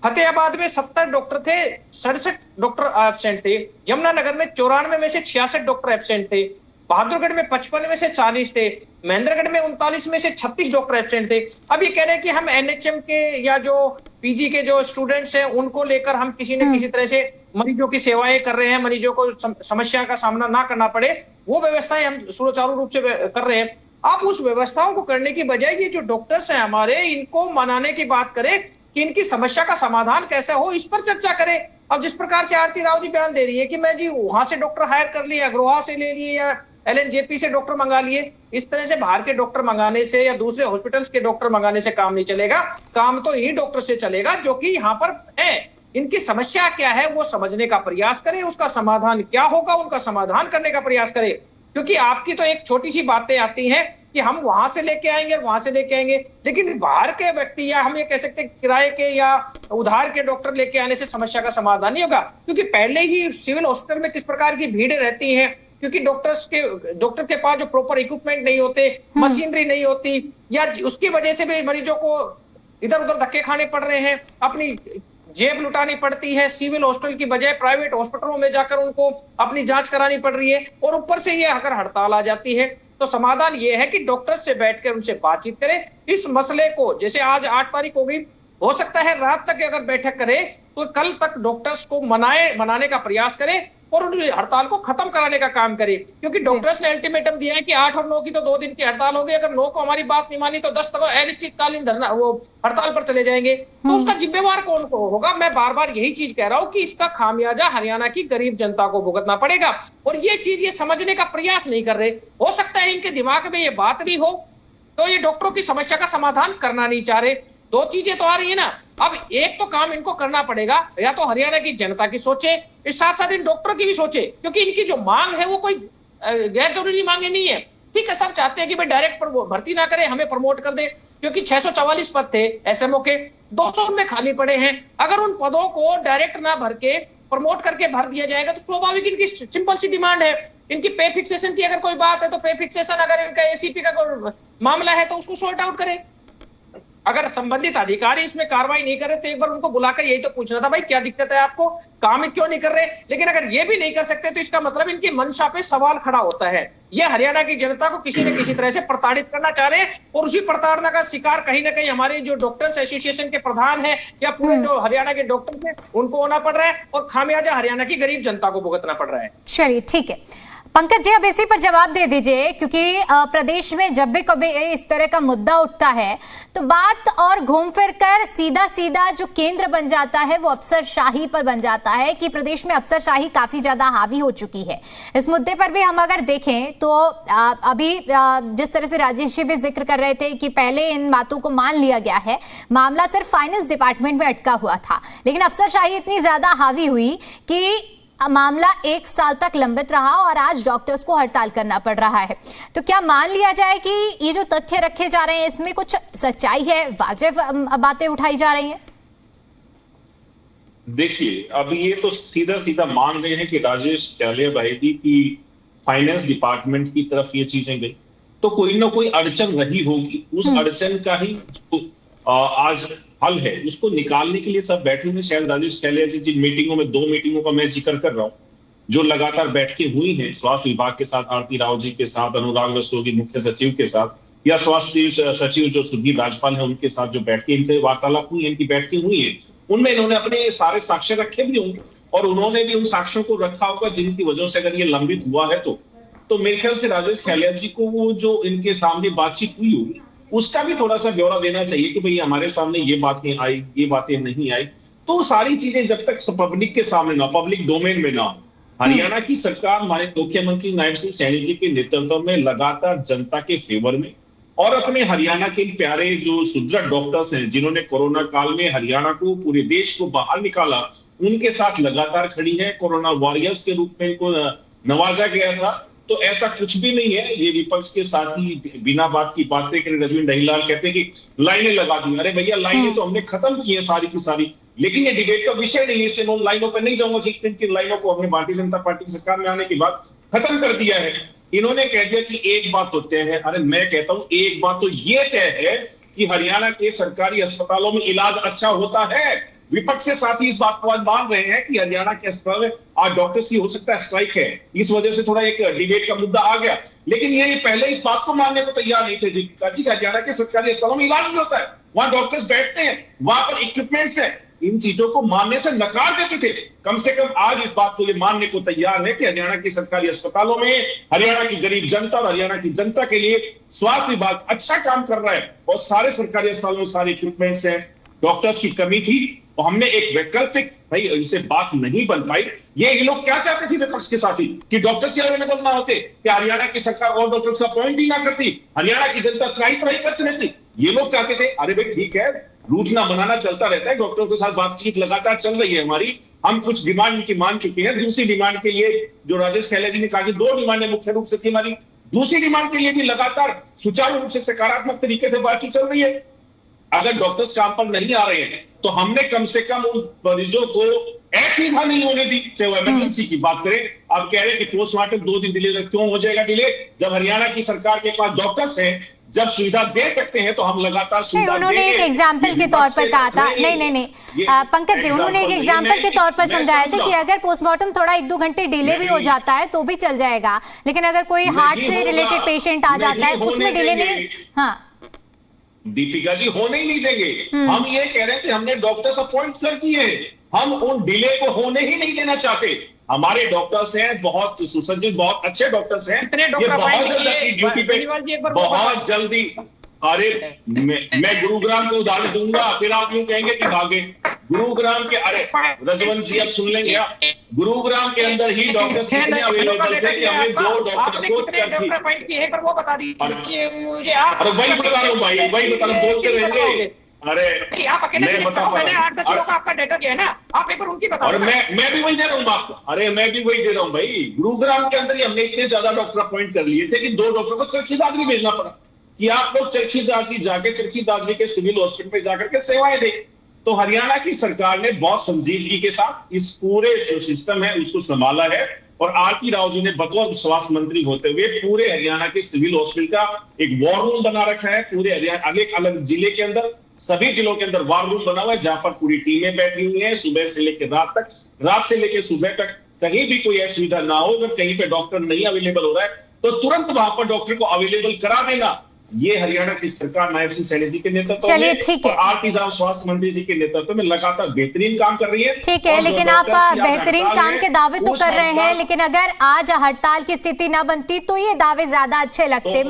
[SPEAKER 10] फतेहाबाद में 70 डॉक्टर थे, 67 डॉक्टर एब्सेंट थे। यमुनानगर में 94 में से 66 डॉक्टर एब्सेंट थे। बहादुरगढ़ में 55 में से 40 थे। महेंद्रगढ़ में 39 में से 36 डॉक्टर एब्सेंट थे। अब ये कह रहे हैं कि हम एनएचएम के या जो पीजी के जो स्टूडेंट्स हैं उनको लेकर हम किसी न किसी तरह से मरीजों की सेवाएं कर रहे हैं, मरीजों को समस्या का सामना ना करना पड़े, वो व्यवस्थाएं हम सुचारू रूप से कर रहे हैं। आप उस व्यवस्थाओं को करने की बजाय ये जो डॉक्टर्स हैं हमारे, इनको मनाने की बात करें कि इनकी समस्या का समाधान कैसे हो, इस पर चर्चा करें। अब जिस प्रकार से आरती राव जी बयान दे रही है कि मैं जी वहां से डॉक्टर हायर कर लिए, अग्रोहा से ले लिए या LNJP से डॉक्टर मंगा लिए, इस तरह से बाहर के डॉक्टर मंगाने से या दूसरे हॉस्पिटल्स के डॉक्टर मंगाने से काम नहीं चलेगा। काम तो इन्हीं डॉक्टर से चलेगा जो कि यहाँ पर है। इनकी समस्या क्या है वो समझने का प्रयास करें, उसका समाधान क्या होगा उनका समाधान करने का प्रयास करें। क्योंकि आपकी तो एक छोटी सी बातें आती हैं कि हम वहां से लेके आएंगे वहां से लेके आएंगे, लेकिन बाहर के व्यक्ति या हम ये कह सकते हैं किराए के या उधार के डॉक्टर लेके आने से समस्या का समाधान नहीं होगा। क्योंकि पहले ही सिविल हॉस्पिटल में किस प्रकार की भीड़ रहती है, क्योंकि डॉक्टर के पास जो प्रॉपर इक्विपमेंट नहीं होते, मशीनरी नहीं होती, या उसकी वजह से भी मरीजों को इधर उधर धक्के खाने पड़ रहे हैं, अपनी जेब लुटानी पड़ती है, सिविल हॉस्पिटल की बजाय प्राइवेट हॉस्पिटलों में जाकर उनको अपनी जांच करानी पड़ रही है, और ऊपर से ये अगर हड़ताल आ जाती है। तो समाधान ये है कि डॉक्टर्स से बैठकर उनसे बातचीत करें इस मसले को। जैसे आज 8 तारीख हो गई, हो सकता है रात तक अगर बैठक करें तो कल तक डॉक्टर्स को मनाने का प्रयास करें और उन हड़ताल को खत्म कराने का काम करें। क्योंकि डॉक्टर्स ने अल्टीमेटम दिया है कि 8 और 9 की तो 2 दिन की हड़ताल होगी, अगर 9 को हमारी बात नहीं मानी तो 10 तक अनिश्चितकालीन धरना वो हड़ताल पर चले जाएंगे। तो उसका जिम्मेवार कौन को होगा? मैं बार बार यही चीज कह रहा हूँ कि इसका खामियाजा हरियाणा की गरीब जनता को भुगतना पड़ेगा, और ये चीज ये समझने का प्रयास नहीं कर रहे। हो सकता है इनके दिमाग में ये बात भी हो तो ये डॉक्टरों की समस्या का समाधान करना नहीं चाह रहे। 2 चीजें तो आ रही है ना। अब एक तो काम इनको करना पड़ेगा, या तो हरियाणा की जनता की सोचे, इस साथ साथ इन डॉक्टरों की भी सोचे, क्योंकि इनकी जो मांग है वो कोई गैर जरूरी मांगे नहीं है। ठीक है, सब चाहते हैं कि भाई डायरेक्ट भर्ती ना करे, हमें प्रमोट कर दे, क्योंकि 644 पद थे SMO के, 200 में खाली पड़े हैं। अगर उन पदों को डायरेक्ट ना भर के प्रमोट करके भर दिया जाएगा तो स्वाभाविक इनकी सिंपल सी डिमांड है। इनकी पे फिक्सेशन की अगर कोई बात है तो पे फिक्सेशन, अगर इनका ACP का कोई मामला है तो उसको सॉर्ट आउट करें। अगर संबंधित अधिकारी इसमें कार्रवाई नहीं करे तो एक बार उनको बुलाकर यही तो पूछना था, भाई क्या दिक्कत है आपको, काम क्यों नहीं कर रहे। लेकिन अगर ये भी नहीं कर सकते तो इसका मतलब इनकी मंशा पे सवाल खड़ा होता है। ये हरियाणा की जनता को किसी न किसी तरह से प्रताड़ित करना चाह रहे हैं, और उसी प्रताड़ना का शिकार कहीं ना कहीं हमारे जो डॉक्टर्स एसोसिएशन के प्रधान है या पूरे जो हरियाणा के डॉक्टर्स हैं उनको होना पड़ रहा है, और खामियाजा हरियाणा की गरीब जनता को भुगतना पड़ रहा है।
[SPEAKER 9] चलिए ठीक है पंकज जी, अब इसी पर जवाब दे दीजिए, क्योंकि प्रदेश में जब भी कभी इस तरह का मुद्दा उठता है तो बात और घूम फिर कर सीधा जो केंद्र बन जाता है वो अफसरशाही पर बन जाता है, कि प्रदेश में अफसरशाही काफी ज्यादा हावी हो चुकी है। इस मुद्दे पर भी हम अगर देखें तो अभी जिस तरह से राजेश जी भी जिक्र कर रहे थे कि पहले इन बातों को मान लिया गया है, मामला सिर्फ फाइनेंस डिपार्टमेंट में अटका हुआ था, लेकिन अफसरशाही इतनी ज्यादा हावी हुई कि मामला 1 साल तक लंबित रहा और आज डॉक्टर्स को हड़ताल करना पड़ रहा है। तो क्या मान लिया जाए कि ये जो तथ्य रखे जा रहे हैं इसमें कुछ सच्चाई है, वाजिब बातें उठाई जा रही हैं?
[SPEAKER 7] देखिए, अब ये तो सीधा मान रहे हैं कि राजेश खैलिया भाई की फाइनेंस डिपार्टमेंट की तरफ ये चीजें गई तो कोई ना कोई अड़चन रही होगी। उस अड़चन का ही आज हल है, उसको निकालने के लिए सब बैठे हुए। शायद राजेश खैलिया जी जिन मीटिंगों में 2 मीटिंगों का मैं जिक्र कर रहा हूँ जो लगातार बैठकें हुई हैं स्वास्थ्य विभाग के साथ, आरती राव जी के साथ, अनुराग रस्तोगी मुख्य सचिव के साथ, या स्वास्थ्य सचिव जो सुधीर राजपाल है उनके साथ जो बैठकें इनके वार्तालाप हुई, इनकी बैठकें हुई है, उनमें इन्होंने अपने सारे साक्ष्य रखे भी होंगे और उन्होंने भी उन साक्ष्यों को रखा होगा जिनकी वजह से अगर ये लंबित हुआ है तो मेरे ख्याल से राजेश खैलिया जी को वो जो इनके सामने बातचीत हुई होगी उसका भी थोड़ा सा ब्यौरा देना चाहिए कि भाई हमारे सामने ये बातें आई, ये बातें नहीं आई। तो सारी चीजें जब तक पब्लिक के सामने ना, पब्लिक डोमेन में ना हो, हरियाणा की सरकार हमारे मुख्यमंत्री नायब सिंह सैनी जी के नेतृत्व में लगातार जनता के फेवर में और अपने हरियाणा के प्यारे जो सुदृढ़ डॉक्टर्स हैं जिन्होंने कोरोना काल में हरियाणा को, पूरे देश को बाहर निकाला, उनके साथ लगातार खड़ी है। कोरोना वॉरियर्स के रूप में इनको नवाजा गया था। तो ऐसा कुछ भी नहीं है। ये विपक्ष के साथ ही बिना बात की बातें करें। रजवीन दहीलाल कहते हैं कि लाइनें लगा दी। अरे भैया, लाइनें तो हमने खत्म की है सारी की सारी, लेकिन ये डिबेट का विषय नहीं है, इसलिए मैं उन लाइनों पर नहीं जाऊंगा कि किन लाइनों को हमने भारतीय जनता पार्टी की सरकार में आने के बाद खत्म कर दिया है। इन्होंने कह दिया कि एक बात तो तय है। अरे मैं कहता हूं एक बात तो ये तय है कि हरियाणा के सरकारी अस्पतालों में इलाज अच्छा होता है। विपक्ष के साथ ही इस बात को मान रहे हैं कि हरियाणा के अस्पताल में आज डॉक्टर्स की हो सकता है स्ट्राइक है, इस वजह से थोड़ा एक डिबेट का मुद्दा आ गया। लेकिन ये पहले इस बात को मानने को तैयार नहीं थे जी हरियाणा के सरकारी अस्पतालों में इलाज भी होता है, वहां डॉक्टर्स बैठते हैं, वहां पर इक्विपमेंट्स है, इन चीजों को मानने से नकार देते थे। कम से कम आज इस बात को ये मानने को तैयार है कि हरियाणा की सरकारी अस्पतालों में हरियाणा की गरीब जनता और हरियाणा की जनता के लिए स्वास्थ्य विभाग अच्छा काम कर रहा है और सारे सरकारी अस्पतालों में सारे इक्विपमेंट्स हैं। डॉक्टर्स की कमी थी और हमने एक वैकल्पिक, भाई इनसे बात नहीं बन पाई। ये लोग क्या चाहते थे विपक्ष के साथी कि डॉक्टर्स ही अवेलेबल ना होते, कि हरियाणा की सरकार और डॉक्टर्स का अपॉइंट ही ना करती, हरियाणा की जनता ट्राई करती रहती। ये लोग चाहते थे अरे भाई ठीक है, रूठना मनाना चलता रहता है, डॉक्टरों के साथ बातचीत लगातार चल रही है हमारी, हम कुछ डिमांड इनकी मान चुके हैं। दूसरी डिमांड के लिए जो राजेश खैला जी ने कहा कि 2 डिमांडें मुख्य रूप से थी हमारी, दूसरी डिमांड के लिए भी लगातार सुचारू रूप से सकारात्मक तरीके से बातचीत चल रही है। अगर डॉक्टर्स काम पर नहीं आ रहे हैं तो हमने कम से कम उन मरीजों को असुविधा नहीं होने दी, चाहे वो इमरजेंसी की बात करें। आप कह रहे हैं कि पोस्टमार्टम 2 दिन डिले, क्यों हो जाएगा डिले जब हरियाणा की सरकार के पास डॉक्टर्स हैं, जब सुविधा दे सकते हैं तो हम लगातार सुविधा
[SPEAKER 9] उन्होंने एक एग्जाम्पल के तौर पर कहा था, नहीं पंकज जी, उन्होंने एक एग्जाम्पल के तौर पर समझाया था कि अगर पोस्टमार्टम थोड़ा 1-2 घंटे डिले भी हो जाता है तो भी चल जाएगा, लेकिन अगर कोई हार्ट से रिलेटेड पेशेंट आ जाता है उसमें डिले नहीं। हाँ
[SPEAKER 7] दीपिका जी, होने ही नहीं देंगे। हम ये कह रहे हैं कि हमने डॉक्टर्स अपॉइंट कर दिए, हम उन डिले को होने ही नहीं देना चाहते। हमारे डॉक्टर्स हैं बहुत सुसज्जित, बहुत अच्छे डॉक्टर्स हैं, ये बहुत जल्दी ड्यूटी पे, बहुत जल्दी। अरे मैं गुरुग्राम को उदाहरण दूंगा, फिर आप यूं कहेंगे कि भागे। गुरुग्राम के, अरे रजवंत जी आप सुन लेंगे, गुरुग्राम के अंदर ही डॉक्टर्स कितने अवेलेबल थे कि हमने 2 डॉक्टर्स को अपॉइंट किए हैं, पर वो बता दीजिए मुझे। अरे वही बता रहा हूँ भाई, वही बता रहा हूँ, बोलते रहेंगे। अरे आप अकेले मैं बता पा रहा हूँ, 8-10 लोगों का आपका डेटा दिया है ना, आप एक बार उनकी बता। और मैं भी वही दे रहा हूँ आपको, अरे मैं भी वही दे रहा हूँ भाई। गुरुग्राम के अंदर ही हमने इतने ज्यादा डॉक्टर अपॉइंट कर लिए थे कि 2 डॉक्टर को चरखी दादरी भेजना पड़ा कि आप लोग चरखी दादरी के सिविल हॉस्पिटल में जाकर के सेवाएं दें। तो हरियाणा की सरकार ने बहुत संजीदगी के साथ इस पूरे जो सिस्टम है उसको संभाला है और आरती राव जी ने बतौर स्वास्थ्य मंत्री होते हुए पूरे हरियाणा के सिविल हॉस्पिटल का एक वॉर रूम बना रखा है। पूरे हरियाणा अलग अलग जिले के अंदर, सभी जिलों के अंदर वॉर रूम बना हुआ है जहां पर पूरी टीमें बैठी हुई हैं, सुबह से लेकर रात तक, रात से लेकर सुबह तक। कहीं भी कोई असुविधा ना हो, अगर कहीं पे डॉक्टर नहीं अवेलेबल हो रहा है तो तुरंत वहां पर डॉक्टर को अवेलेबल करा देना। ये हरियाणा की सरकार नायब सिंह सैनी जी के नेतृत्व में और आरती राव स्वास्थ्य मंत्री जी के नेतृत्व में लगातार बेहतरीन काम कर रही है।
[SPEAKER 9] ठीक है, लेकिन आप बेहतरीन काम के दावे तो कर रहे हैं, लेकिन अगर आज हड़ताल की स्थिति न बनती तो ये दावे ज्यादा अच्छे लगते।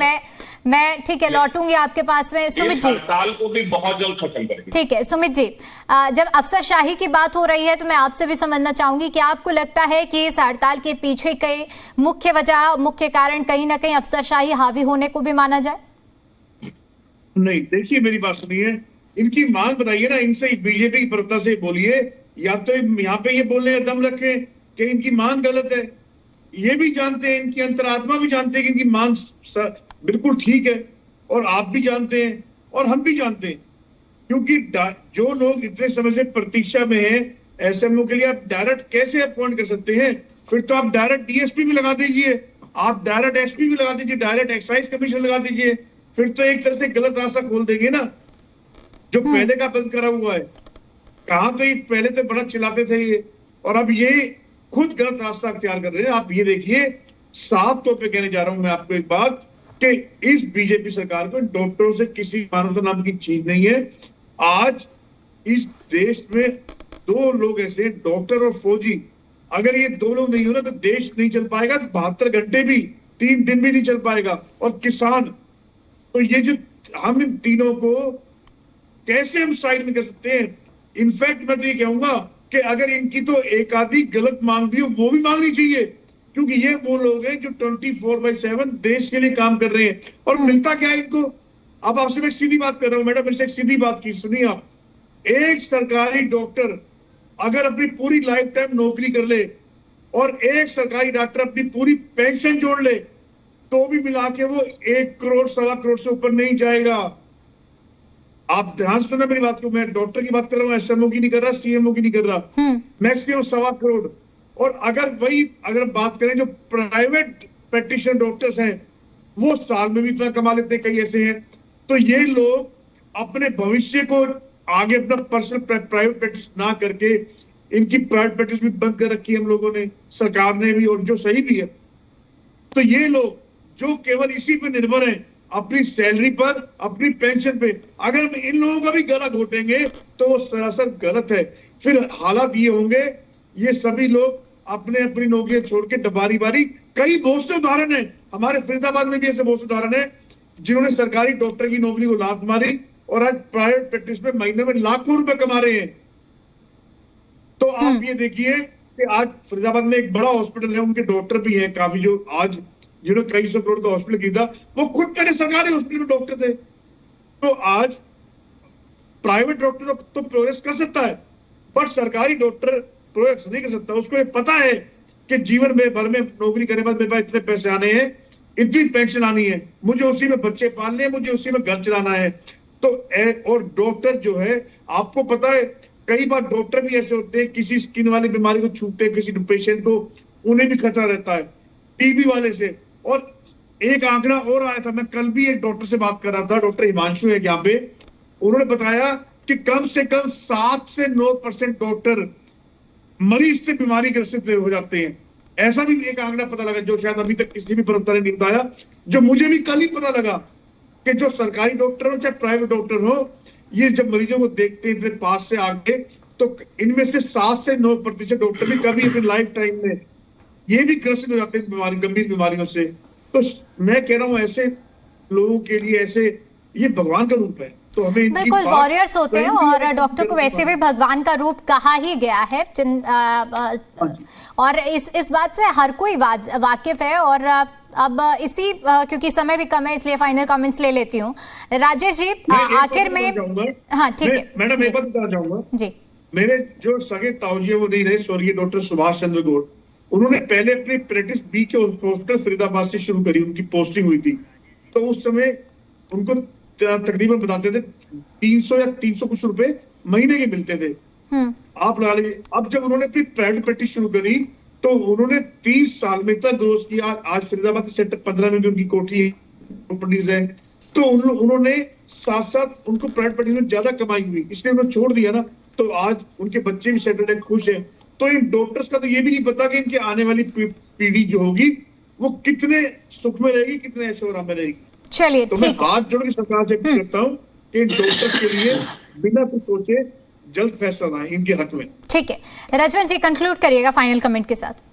[SPEAKER 9] मैं ठीक है लौटूंगी आपके पास में। सुमित जी,
[SPEAKER 7] हड़ताल को भी बहुत जल्द खत्म करेंगे।
[SPEAKER 9] ठीक है सुमित जी, जब अफसरशाही की बात हो रही है तो मैं आपसे भी समझना चाहूंगी कि आपको लगता है कि इस हड़ताल के पीछे कई मुख्य वजह, मुख्य कारण कहीं ना कहीं अफसरशाही हावी होने को भी माना जाए?
[SPEAKER 8] नहीं, देखिए मेरी बात सुनिए, इनकी मांग बताइए ना, इनसे बीजेपी की प्रवक्ता से बोलिए, या तो यहाँ पे ये बोलने का दम रखे कि इनकी मांग गलत है। ये भी जानते हैं, इनकी अंतरात्मा भी जानते हैं कि इनकी मांग बिल्कुल ठीक है, और आप भी जानते हैं और हम भी जानते हैं, क्योंकि जो लोग इतने समय से प्रतीक्षा में हैं एसएमओ के लिए, आप डायरेक्ट कैसे अपॉइंट कर सकते हैं? फिर तो आप डायरेक्ट डीएसपी भी लगा दीजिए, आप डायरेक्ट एसपी भी लगा दीजिए, डायरेक्ट एक्साइज कमीशन लगा दीजिए, फिर तो एक तरह से गलत रास्ता खोल देंगे ना, जो पहले का बंद करा हुआ है। कहां तो ये पहले तो बड़ा चिल्लाते थे ये, और अब ये खुद गलत रास्ता अख्तियार कर रहे हैं। आप ये देखिए, साफ तौर पे कहने जा रहा हूं मैं आपको एक बात, कि इस बीजेपी सरकार को डॉक्टरों से किसी मानवता नाम की चीज नहीं है। आज इस देश में 2 लोग ऐसे, डॉक्टर और फौजी, अगर ये 2 लोग नहीं हो ना तो देश नहीं चल पाएगा, 72 घंटे भी, 3 दिन भी नहीं चल पाएगा। और किसान, तो ये जो हम इन तीनों को कैसे हम साइड में कर सकते हैं? इनफैक्ट मैं तो ये कहूंगा कि अगर इनकी तो एक आधी गलत मांग भी हो वो भी मांगनी चाहिए, क्योंकि ये वो लोग हैं जो 24/7 देश के लिए काम कर रहे हैं। और मिलता क्या है इनको? अब आपसे मैं सीधी बात कर रहा हूं मैडम, मेरे से एक सीधी बात की सुनिए आप। एक सरकारी डॉक्टर अगर अपनी पूरी लाइफ टाइम नौकरी कर ले और एक सरकारी डॉक्टर अपनी पूरी पेंशन जोड़ ले, तो भी मिला के वो 1 करोड़ 1.25 करोड़ से ऊपर नहीं जाएगा। आप ध्यान सुनना मेरी बात को, मैं डॉक्टर की बात कर रहा हूँ, एसएमओ की नहीं कर रहा, सीएमओ की नहीं कर रहा, मैक्सिमम 1.25 करोड़। और अगर बात करें जो प्राइवेट प्रैक्टिशनर डॉक्टर्स हैं, वो साल में भी इतना कमा लेते हैं, कई ऐसे हैं। तो ये लोग अपने भविष्य को आगे अपना पर्सनल प्राइवेट प्रैक्टिस ना करके, इनकी प्राइवेट प्रैक्टिस भी बंद कर रखी है हम लोगों ने, सरकार ने भी, और जो सही भी है। तो ये लोग जो केवल इसी पे निर्भर हैं, अपनी सैलरी पर, अपनी पेंशन पे। अगर हम इन लोगों का भी गला घोटेंगे तो वो सरासर गलत है। फिर हालात ये होंगे, ये सभी लोग अपने अपनी नौकरियां छोड़ के डबारी बारी, कई बहुत से उदाहरण है, हमारे फरीदाबाद में भी ऐसे बहुत से उदाहरण है जिन्होंने सरकारी डॉक्टर की नौकरी को लात मारी और आज प्राइवेट प्रैक्टिस में महीने में लाखों रुपए कमा रहे हैं। तो आप ये देखिए कि आज फरीदाबाद में एक बड़ा हॉस्पिटल है, उनके डॉक्टर भी हैं काफी, जो आज जिन्होंने कई सौ करोड़ का हॉस्पिटल खरीदा, वो खुद पहले सरकारी हॉस्पिटल में डॉक्टर थे। तो आज प्राइवेट डॉक्टर तो प्रोग्रेस कर सकता है, पर सरकारी डॉक्टर प्रोग्रेस नहीं कर सकता। उसको ये पता है कि जीवन में भर में नौकरी करने के बाद मेरे पास इतने पैसे आने हैं, इतनी पेंशन आनी है, मुझे उसी में बच्चे पालने हैं, मुझे उसी में घर चलाना है। तो और डॉक्टर जो है, आपको पता है कई बार डॉक्टर भी ऐसे होते हैं, किसी स्किन वाली बीमारी को छूते हैं किसी पेशेंट को, उन्हें भी खतरा रहता है टीबी वाले से। और एक आंकड़ा और आया था, मैं कल भी एक डॉक्टर से बात कर रहा था, डॉक्टर हिमांशु है यहाँ पे, उन्होंने बताया कि कम से कम 7 से 9% डॉक्टर मरीज से बीमारी ग्रसित हो जाते हैं। ऐसा भी एक आंकड़ा पता लगा जो शायद अभी तक किसी भी प्रवक्ता ने नहीं बताया, जो मुझे भी कल ही पता लगा कि जो सरकारी डॉक्टर हो चाहे प्राइवेट डॉक्टर हो, ये जब मरीजों को देखते हैं अपने पास से आगे, तो इनमें से 7 से 9% डॉक्टर भी कभी अपनी लाइफ टाइम में ये भी ग्रसित हो जाते हैं बीमारी, गंभीर बीमारियों से। तो मैं कह रहा हूं ऐसे लोगों के लिए ऐसे ये भगवान का रूप है। तो हमें
[SPEAKER 9] बिल्कुल वॉरियर्स होते हैं और डॉक्टर को वैसे भी भगवान का रूप कहा ही गया है, और इस बात से हर कोई वाकिफ है। और अब इसी क्योंकि समय भी कम है इसलिए फाइनल कमेंट्स ले लेती हूँ। राजेश जी आखिर में, हाँ ठीक है
[SPEAKER 8] मैडम, एक बात बताना चाहूंगा
[SPEAKER 9] जी।
[SPEAKER 8] मेरे जो सगे ताऊजी वो नहीं रहे, स्वर्गीय डॉक्टर सुभाष चंद्र गौड़, उन्होंने पहले अपनी प्रैक्टिस बी के हॉस्पिटल फरीदाबाद से शुरू करी, उनकी पोस्टिंग हुई थी। तो उस समय उनको तकरीबन बताते थे 300 या 300 कुछ रुपए महीने के मिलते थे। आप लगा लीजिए, अब जब उन्होंने अपनी प्राइवेट प्रैक्टिस शुरू करी तो उन्होंने 30 साल में इतना ग्रोथ किया। आज फरीदाबाद के सेक्टर 15 में भी उनकी कोठी प्रॉपर्टीज है। तो उन्होंने साथ साथ उनको प्राइवेट प्रैक्टिस में ज्यादा कमाई हुई, इसलिए उन्होंने छोड़ दिया ना। तो आज उनके बच्चे भी सेटल्ड है, खुश है। तो इन डॉक्टर्स का तो ये भी नहीं पता कि इनकी आने वाली पीढ़ी जो होगी वो कितने सुख में रहेगी, कितने ऐशोआराम में रहेगी।
[SPEAKER 9] चलिए
[SPEAKER 8] तो मैं हाथ जोड़ के सरकार से करता हूँ कि इन डॉक्टर्स के लिए बिना कुछ सोचे जल्द फैसला लाएं इनके हक में।
[SPEAKER 9] ठीक है, रजवन जी कंक्लूड करिएगा फाइनल कमेंट के साथ।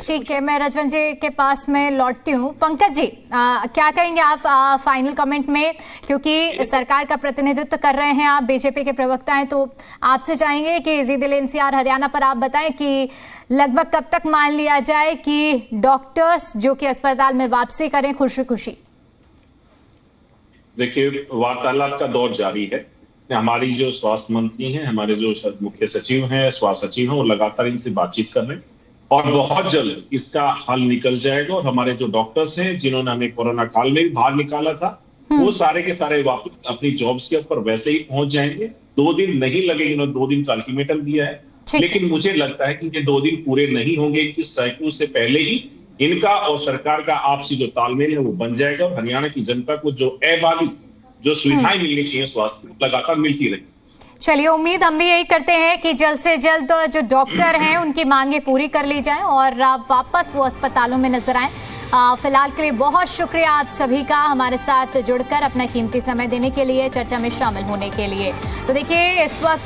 [SPEAKER 9] ठीक है, मैं रजवन जी के पास में लौटती हूँ। पंकज जी क्या कहेंगे आप फाइनल कमेंट में, क्योंकि सरकार का प्रतिनिधित्व कर रहे हैं आप, बीजेपी के प्रवक्ता हैं, तो आपसे चाहेंगे कि जिला एनसीआर हरियाणा पर आप बताएं कि लगभग कब तक मान लिया जाए कि डॉक्टर्स जो कि अस्पताल में वापसी करें खुशी खुशी।
[SPEAKER 7] देखिए, वार्तालाप का दौर जारी है। हमारी जो स्वास्थ्य मंत्री हैं, हमारे जो मुख्य सचिव हैं, स्वास्थ्य सचिव हैं, वो लगातार इनसे बातचीत कर रहे हैं और बहुत जल्द इसका हल निकल जाएगा। और हमारे जो डॉक्टर्स हैं जिन्होंने हमें कोरोना काल में भी बाहर निकाला था, वो सारे के सारे वापस अपनी जॉब्स के ऊपर वैसे ही पहुंच जाएंगे। 2 दिन नहीं लगेंगे, उन्होंने 2 दिन का अल्टीमेटम दिया है। लेकिन मुझे लगता है कि ये 2 दिन पूरे नहीं होंगे, इनकी स्ट्राइक से पहले ही इनका और सरकार का आपसी जो तालमेल है वो बन जाएगा और हरियाणा की जनता को जो अबाधित जो सुविधाएं मिलनी चाहिए स्वास्थ्य लगातार मिलती रहेगी।
[SPEAKER 9] चलिए, उम्मीद हम भी यही करते हैं कि जल्द से जल्द जो डॉक्टर हैं उनकी मांगे पूरी कर ली जाएं और वापस वो अस्पतालों में नजर आएं। फिलहाल के लिए बहुत शुक्रिया आप सभी का हमारे साथ जुड़कर अपना कीमती समय देने के लिए, चर्चा में शामिल होने के लिए। तो देखिए, इस वक्त